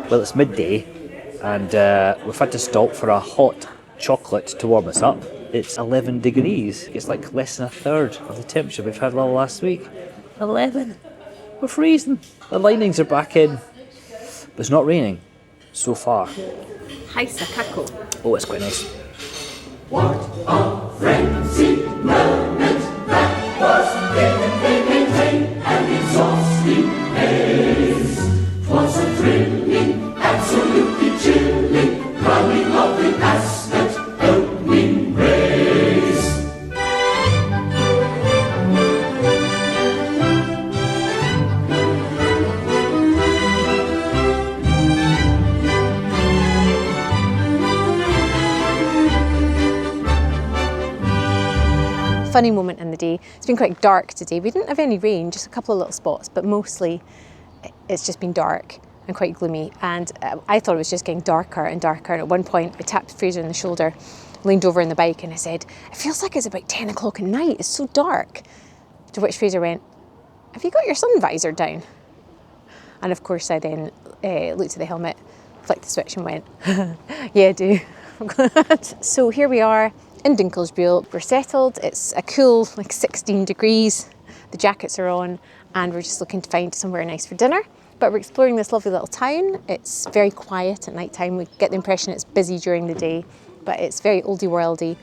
Well, it's midday and we've had to stop for a hot chocolate to warm us up. It's 11 degrees. It's like less than a third of the temperature we've had all last week. 11. We're freezing. The linings are back in. But it's not raining so far. Heißer Kakao. Oh, it's quite nice. What a frenzied moment that was in an exhausting haze. 'Twas a thrilling, absolutely chilling, running of the Ascot opening race. Funny moment in the day. It's been quite dark today. We didn't have any rain, just a couple of little spots, but mostly it's just been dark and quite gloomy. And I thought it was just getting darker and darker. And at one point, I tapped Fraser on the shoulder, leaned over on the bike, and I said, "It feels like it's about 10 o'clock at night. It's so dark." To which Fraser went, "Have you got your sun visor down?" And of course, I then looked at the helmet, flicked the switch, and went, "Yeah, I do." So here we are in Dinkelsbühl. We're settled. It's a cool, like 16 degrees. The jackets are on, and we're just looking to find somewhere nice for dinner. But we're exploring this lovely little town. It's very quiet at night time. We get the impression it's busy during the day, but it's very oldie worldy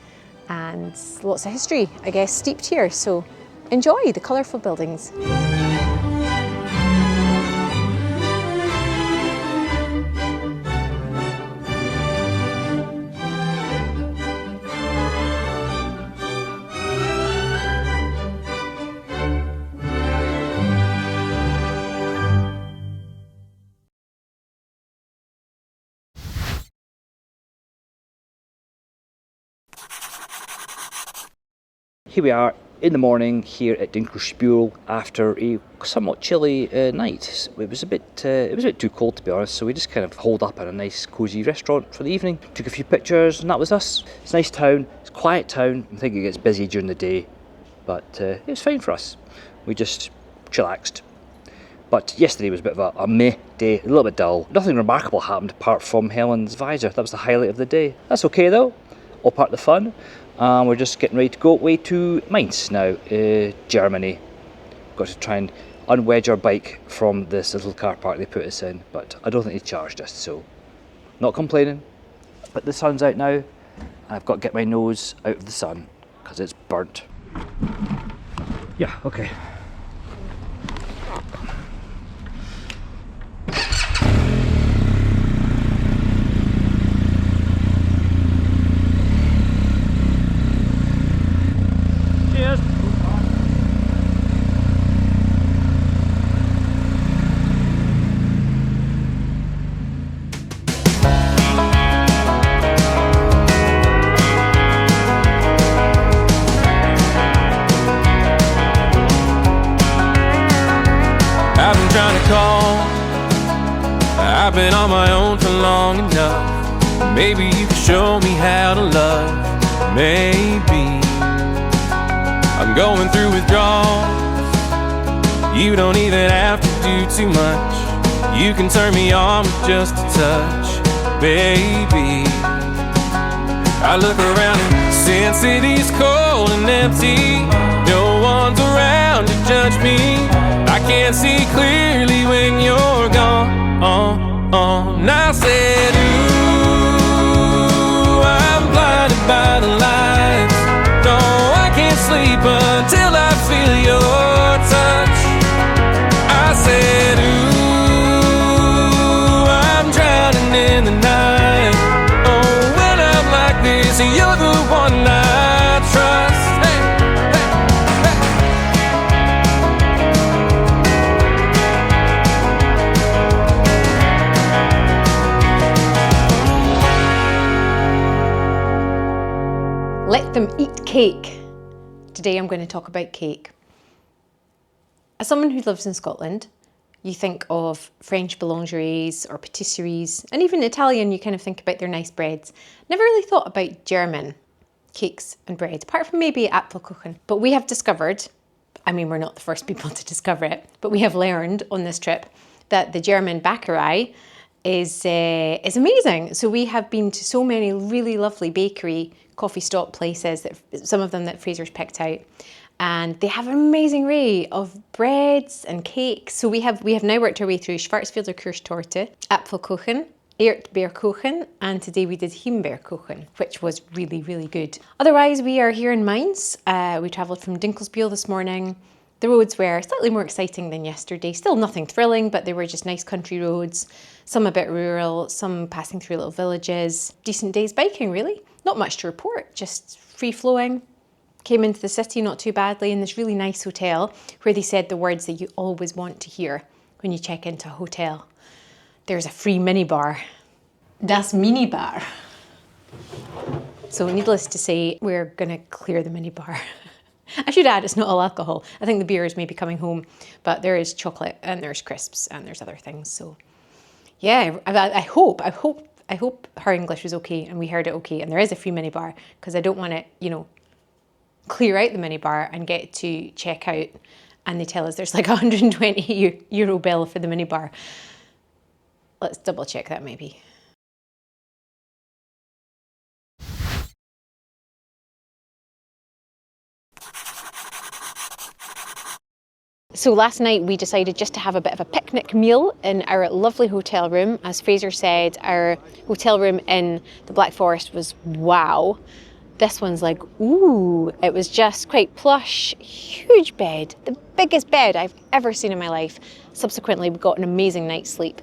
and lots of history, I guess, steeped here. So enjoy the colourful buildings. Here we are in the morning here at Dinkelsbühl after a somewhat chilly night. It was a bit too cold, to be honest, so we just kind of holed up at a nice cosy restaurant for the evening, took a few pictures, and that was us. It's a nice town, it's a quiet town. I think it gets busy during the day, but it was fine for us. We just chillaxed. But yesterday was a bit of a meh day, a little bit dull. Nothing remarkable happened apart from Helen's visor. That was the highlight of the day. That's okay though, all part of the fun. We're just getting ready to go away to Mainz now, Germany. Got to try and unwedge our bike from this little car park they put us in, but I don't think they charged us, so not complaining. But the sun's out now, and I've got to get my nose out of the sun because it's burnt. Yeah, okay. I've been on my own for long enough. Maybe you can show me how to love. Maybe I'm going through withdrawals. You don't even have to do too much. You can turn me on with just a touch, baby. I look around and since it is cold and empty, no one's around to judge me. I can't see clearly when you're gone. And I said, ooh, I'm blinded by the lights. No, I can't sleep until I feel your touch. I said, ooh, I'm drowning in the night. Oh, when I'm like this, you're the one I trust. Let them eat cake. Today I'm going to talk about cake. As someone who lives in Scotland, you think of French boulangeries or patisseries, and even Italian, you kind of think about their nice breads. Never really thought about German cakes and bread, apart from maybe Apfelkuchen. But we have discovered, I mean, we're not the first people to discover it, but we have learned on this trip that the German bakery is amazing. So we have been to so many really lovely bakery coffee stop places, that some of them that Fraser's picked out, and they have an amazing array of breads and cakes. So we have now worked our way through Schwarzwälder Kirschtorte, Apfelkuchen, Erdbeerkuchen, and today we did Himbeerkuchen, which was really, really good. Otherwise, we are here in Mainz. We travelled from Dinkelsbühl this morning. The roads were slightly more exciting than yesterday. Still nothing thrilling, but they were just nice country roads, some a bit rural, some passing through little villages. Decent day's biking, really. Not much to report, just free-flowing. Came into the city not too badly in this really nice hotel where they said the words that you always want to hear when you check into a hotel. There's a free minibar. Das Minibar. So needless to say, we're gonna clear the minibar. I should add, it's not all alcohol. I think the beer is maybe coming home, but there is chocolate and there's crisps and there's other things. So yeah, I hope her English was okay and we heard it okay. And there is a free minibar because I don't want to, clear out the minibar and get to check out and they tell us there's like a 120 euro bill for the minibar. Let's double check that maybe. So last night we decided just to have a bit of a picnic meal in our lovely hotel room. As Fraser said, our hotel room in the Black Forest was wow. This one's like, ooh, it was just quite plush, huge bed, the biggest bed I've ever seen in my life. Subsequently, we got an amazing night's sleep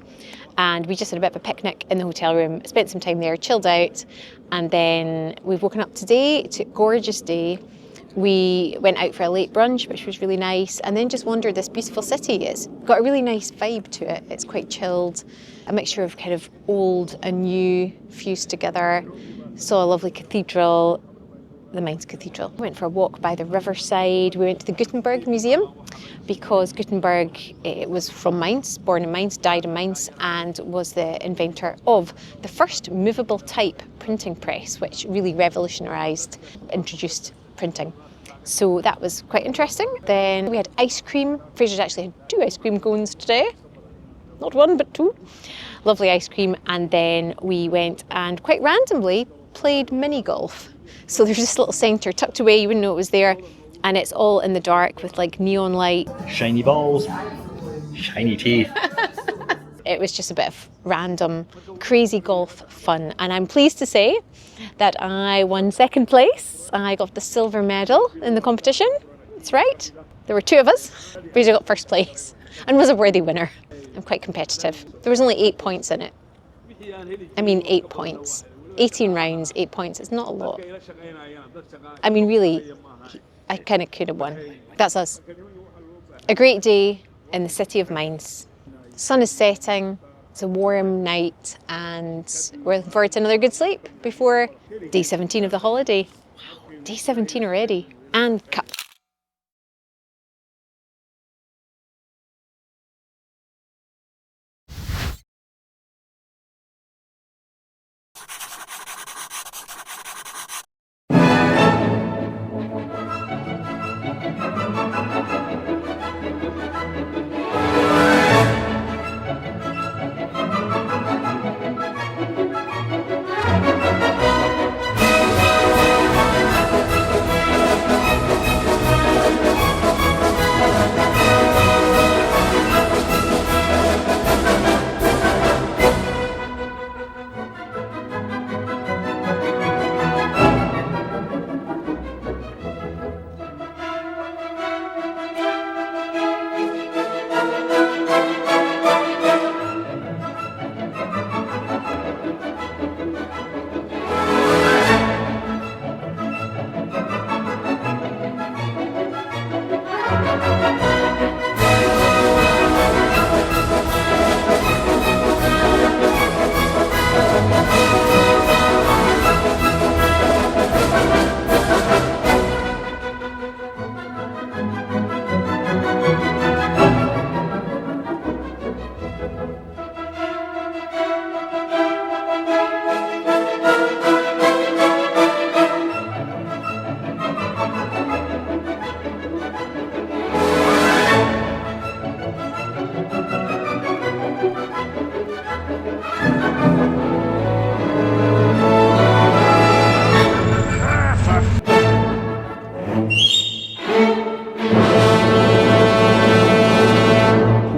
and we just had a bit of a picnic in the hotel room, spent some time there, chilled out, and then we've woken up today. It's a gorgeous day. We went out for a late brunch, which was really nice, and then just wandered this beautiful city. It's got a really nice vibe to it. It's quite chilled, a mixture of kind of old and new fused together. Saw a lovely cathedral. the Mainz Cathedral. We went for a walk by the riverside. We went to the Gutenberg Museum because Gutenberg was from Mainz, born in Mainz, died in Mainz, and was the inventor of the first movable type printing press, which really revolutionised, introduced printing. So that was quite interesting. Then we had ice cream. Fraser's actually had 2 ice cream cones today. Not 1, but 2. Lovely ice cream. And then we went and quite randomly played mini golf. So there's this little centre tucked away, you wouldn't know it was there, and it's all in the dark with like neon light. Shiny balls, shiny teeth. It was just a bit of random, crazy golf fun. And I'm pleased to say that I won 2nd place. I got the silver medal in the competition. That's right. There were 2 of us. Fraser got 1st place and was a worthy winner. I'm quite competitive. There was only 8 points in it. I mean, 8 points. 18 rounds, 8 points. It's not a lot. I mean, really, I kind of could have won. That's us. A great day in the city of Mainz. The sun is setting. It's a warm night, and we're looking forward to another good sleep before day 17 of the holiday. Wow, day 17 already. And cup.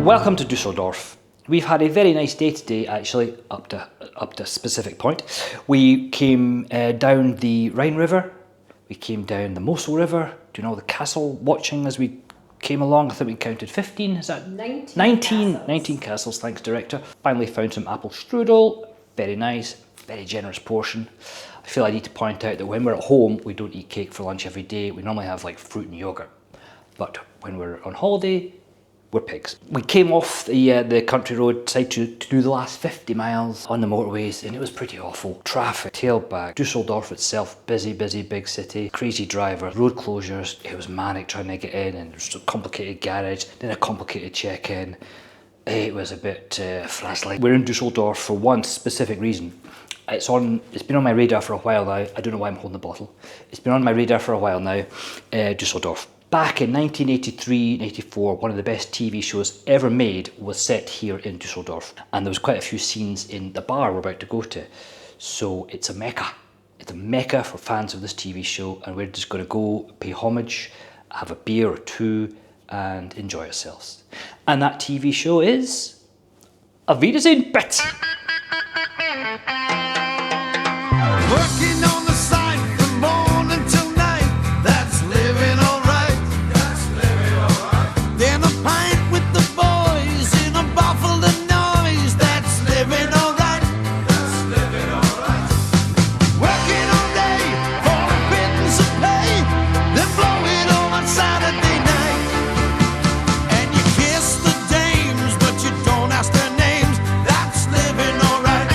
Welcome to Düsseldorf. We've had a very nice day today, actually, up to a specific point. We came down the Rhine River, we came down the Mosel River, do you know the castle watching as we came along? I think we counted 15, is that? 19 castles, thanks director. Finally found some apple strudel, very nice, very generous portion. I feel I need to point out that when we're at home, we don't eat cake for lunch every day. We normally have like fruit and yogurt. But when we're on holiday, we're pigs. We came off the country road side to do the last 50 miles on the motorways, and it was pretty awful. Traffic, tailback, Düsseldorf itself, busy, big city, crazy driver, road closures. It was manic trying to get in, and there's a complicated garage, then a complicated check-in. It was a bit frazzling. We're in Düsseldorf for one specific reason. It's been on my radar for a while now. I don't know why I'm holding the bottle. It's been on my radar for a while now, Düsseldorf. Back in 1983-84, one of the best TV shows ever made was set here in Düsseldorf. And there was quite a few scenes in the bar we're about to go to. So it's a mecca. It's a mecca for fans of this TV show, and we're just going to go pay homage, have a beer or 2, and enjoy ourselves. And that TV show is Auf Wiedersehen, Brett! Working on the site from morning till night. That's living alright. That's living alright. Then a pint with the boys in a baffled noise. That's living alright. That's living alright. Working all day for a pittance of pay. Then blow it all on Saturday night. And you kiss the dames, but you don't ask their names. That's living alright.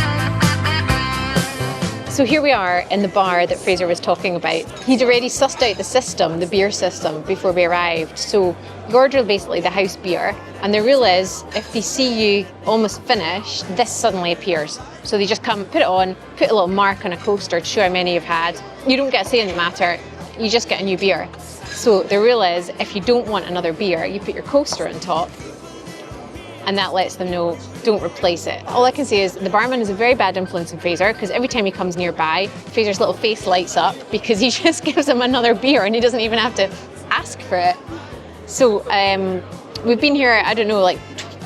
So here we are in the bar that Fraser was talking about. He'd already sussed out the system, the beer system, before we arrived. So you order basically the house beer, and the rule is if they see you almost finished, this suddenly appears. So they just come, put it on, put a little mark on a coaster to show how many you've had. You don't get a say in the matter, you just get a new beer. So the rule is if you don't want another beer, you put your coaster on top, and that lets them know, don't replace it. All I can say is the barman is a very bad influence on Fraser, because every time he comes nearby, Fraser's little face lights up because he just gives him another beer and he doesn't even have to ask for it. So we've been here, I don't know, like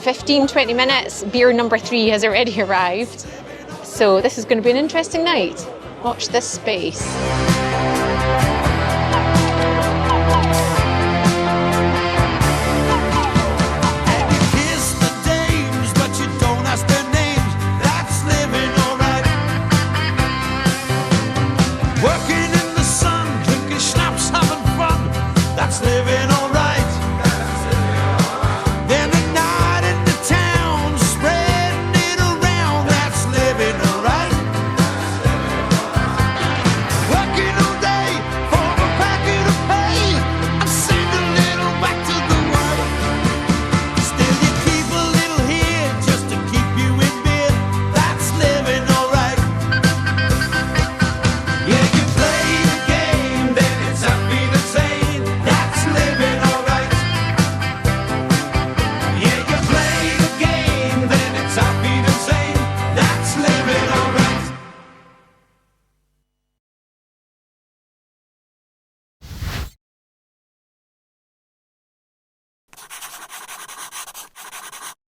15, 20 minutes. Beer number 3 has already arrived. So this is going to be an interesting night. Watch this space.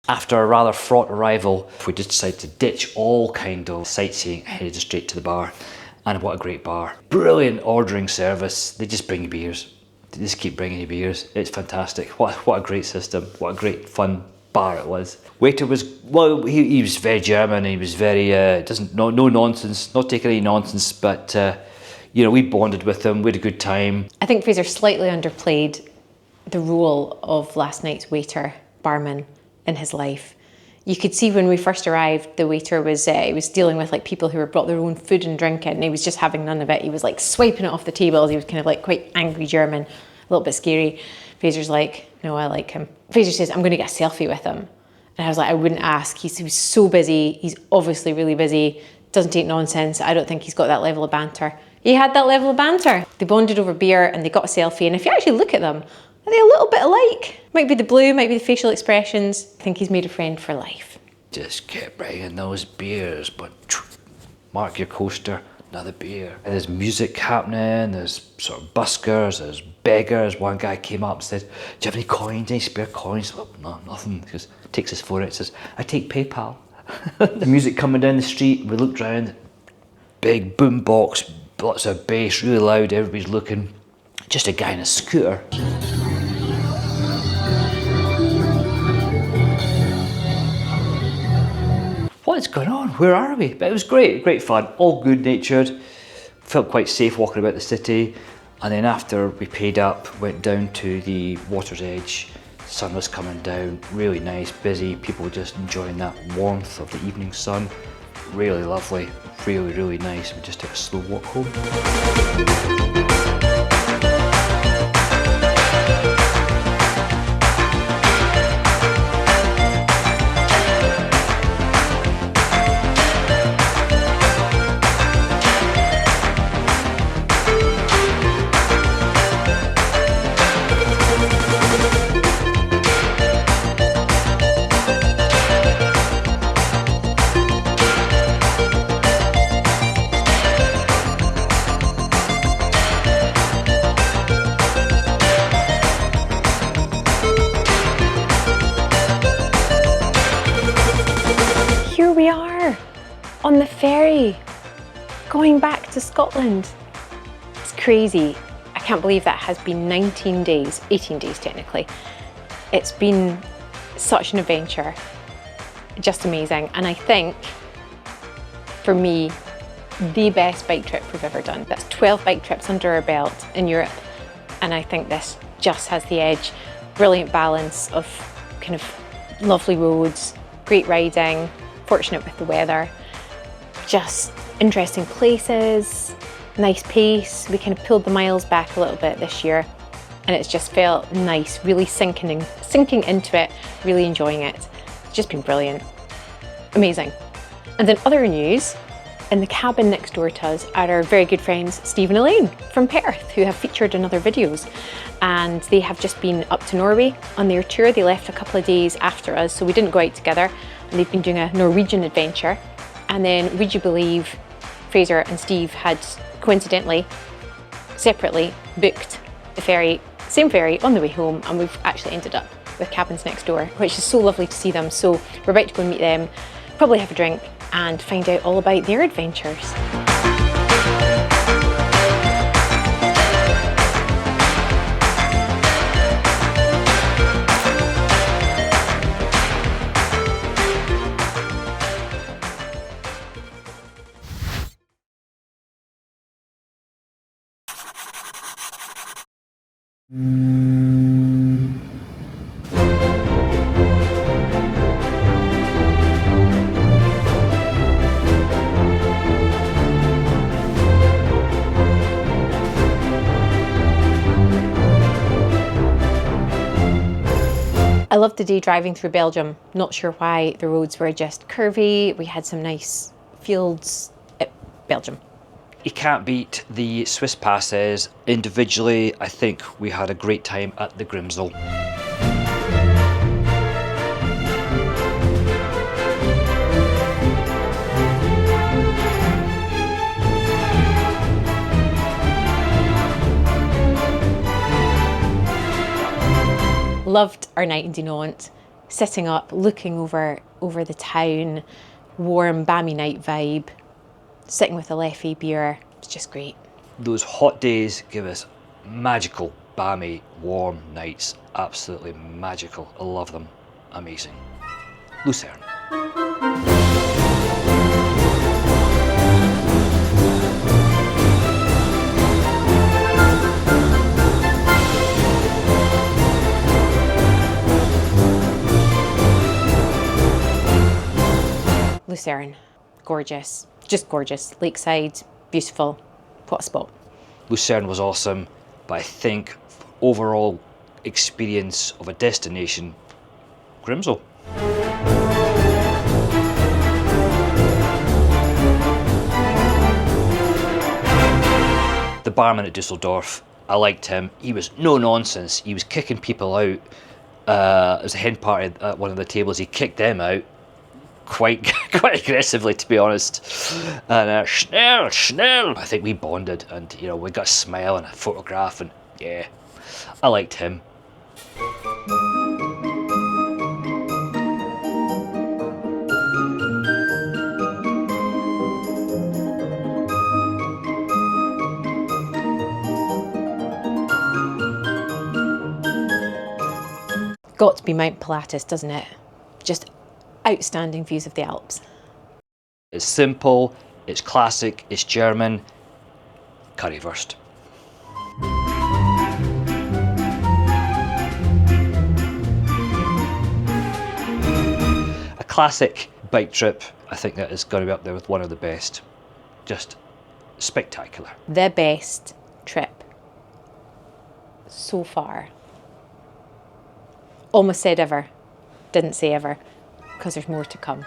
After a rather fraught arrival, we just decided to ditch all kind of sightseeing and headed straight to the bar. And what a great bar. Brilliant ordering service. They just bring you beers. They just keep bringing you beers. It's fantastic. What a great system. What a great fun bar it was. Waiter was, well, he was very German. He was very, no nonsense, not taking any nonsense, but you know, we bonded with him. We had a good time. I think Fraser slightly underplayed the role of last night's waiter, barman, in his life. You could see when we first arrived, the waiter was he was dealing with like people who had brought their own food and drink in, and he was just having none of it. He was like swiping it off the tables. He was kind of like quite angry German, a little bit scary. Fraser's like, no, I like him. Fraser says, I'm going to get a selfie with him. And I was like, I wouldn't ask. He was so busy. He's obviously really busy. Doesn't take nonsense. I don't think he's got that level of banter. He had that level of banter. They bonded over beer and they got a selfie. And if you actually look at them, are they a little bit alike? Might be the blue, might be the facial expressions. I think he's made a friend for life. Just kept bringing those beers, but mark your coaster, another beer. And there's music happening, there's sort of buskers, there's beggars. One guy came up and said, do you have any coins, any spare coins? Well, no, nothing. He goes, takes his phone out and says, I take PayPal. The music coming down the street, we looked round, big boom box, lots of bass, really loud, everybody's looking. Just a guy in a scooter. What's going on? Where are we? But it was great fun, all good natured. Felt quite safe walking about the city. And then after we paid up, went down to the water's edge. Sun was coming down, really nice, busy. People just enjoying that warmth of the evening sun. Really lovely, really nice. We just took a slow walk home. On the ferry, going back to Scotland. It's crazy. I can't believe that has been 19 days, 18 days technically. It's been such an adventure, just amazing. And I think, for me, the best bike trip we've ever done. That's 12 bike trips under our belt in Europe. And I think this just has the edge. Brilliant balance of kind of lovely roads, great riding, fortunate with the weather. Just interesting places, nice pace. We kind of pulled the miles back a little bit this year, and it's just felt nice, really sinking into it, really enjoying it. It's just been brilliant. Amazing. And then other news, in the cabin next door to us are our very good friends Steve and Elaine from Perth, who have featured in other videos. And they have just been up to Norway on their tour. They left a couple of days after us, so we didn't go out together. And they've been doing a Norwegian adventure. And then, would you believe, Fraser and Steve had coincidentally, separately, booked the ferry, same ferry, on the way home, and we've actually ended up with cabins next door, which is so lovely to see them. So we're about to go and meet them, probably have a drink, and find out all about their adventures. I loved the day driving through Belgium. Not sure why, the roads were just curvy. We had some nice fields. Belgium. You can't beat the Swiss passes. Individually, I think we had a great time at the Grimsel. Loved our night in Dinant, sitting up, looking over the town, warm, balmy night vibe, sitting with a Leffy beer. It's just great. Those hot days give us magical, balmy, warm nights. Absolutely magical. I love them. Amazing. Lucerne. Lucerne, gorgeous, just gorgeous. Lakeside, beautiful. What a spot. Lucerne was awesome, but I think overall experience of a destination, Grimsel. The barman at Düsseldorf, I liked him. He was no nonsense. He was kicking people out. As a hen party at one of the tables, he kicked them out. Quite aggressively, to be honest. And schnell. I think we bonded, and we got a smile and a photograph, and yeah, I liked him. Got to be Mount Pilatus, doesn't it? Just outstanding views of the Alps. It's simple, it's classic, it's German. Currywurst. A classic bike trip. I think that is going to be up there with one of the best. Just spectacular. The best trip so far. Almost said ever. Didn't say ever, because there's more to come.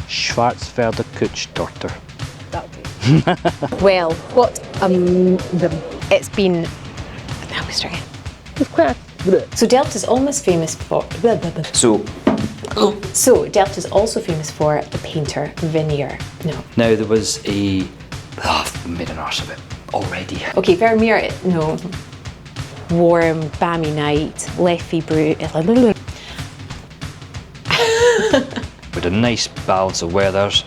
Schwarzwälder Kutschtorte. Well, what it's been. How we start again? So Delft is almost famous for. So Delft is also famous for the painter Vermeer. No. Now there was a. I've made an arse of it already. Okay, Vermeer. No. warm, balmy night, Leffy brew. With a nice balance of weathers.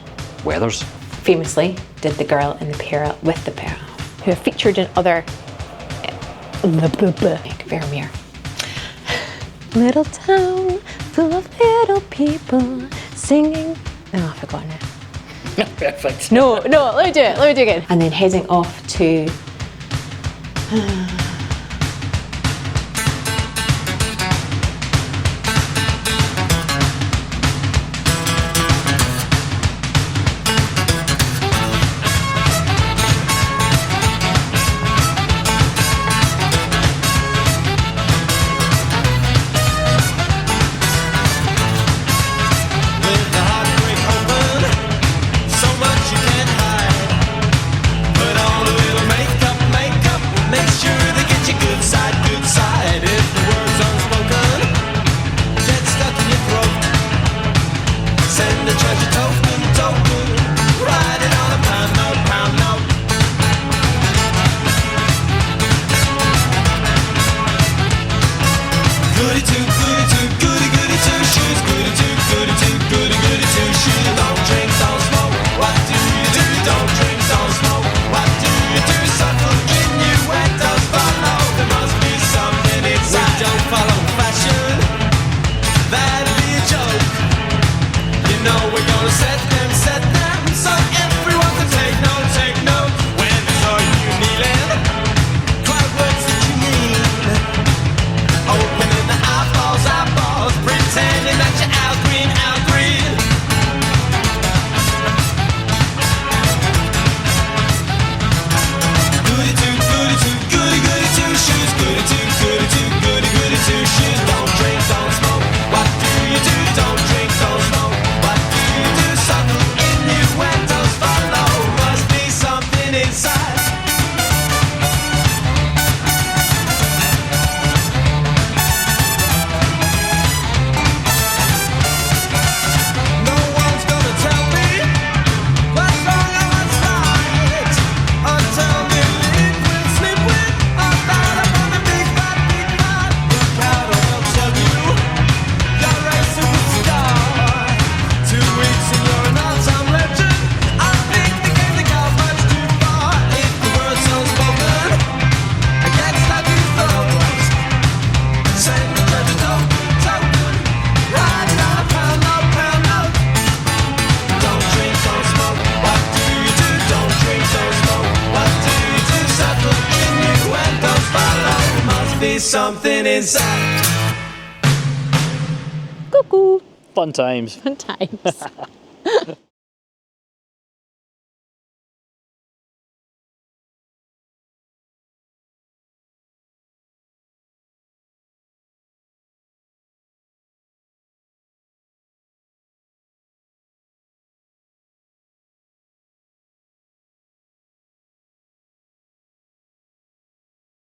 Famously did The Girl in the Peril with the Peril, who have featured in other Grimsel. Little town full of little people singing. Oh, I forgot now. Perfect. No, let me do it again. And then heading off to something inside. Cuckoo. Fun times. Fun times.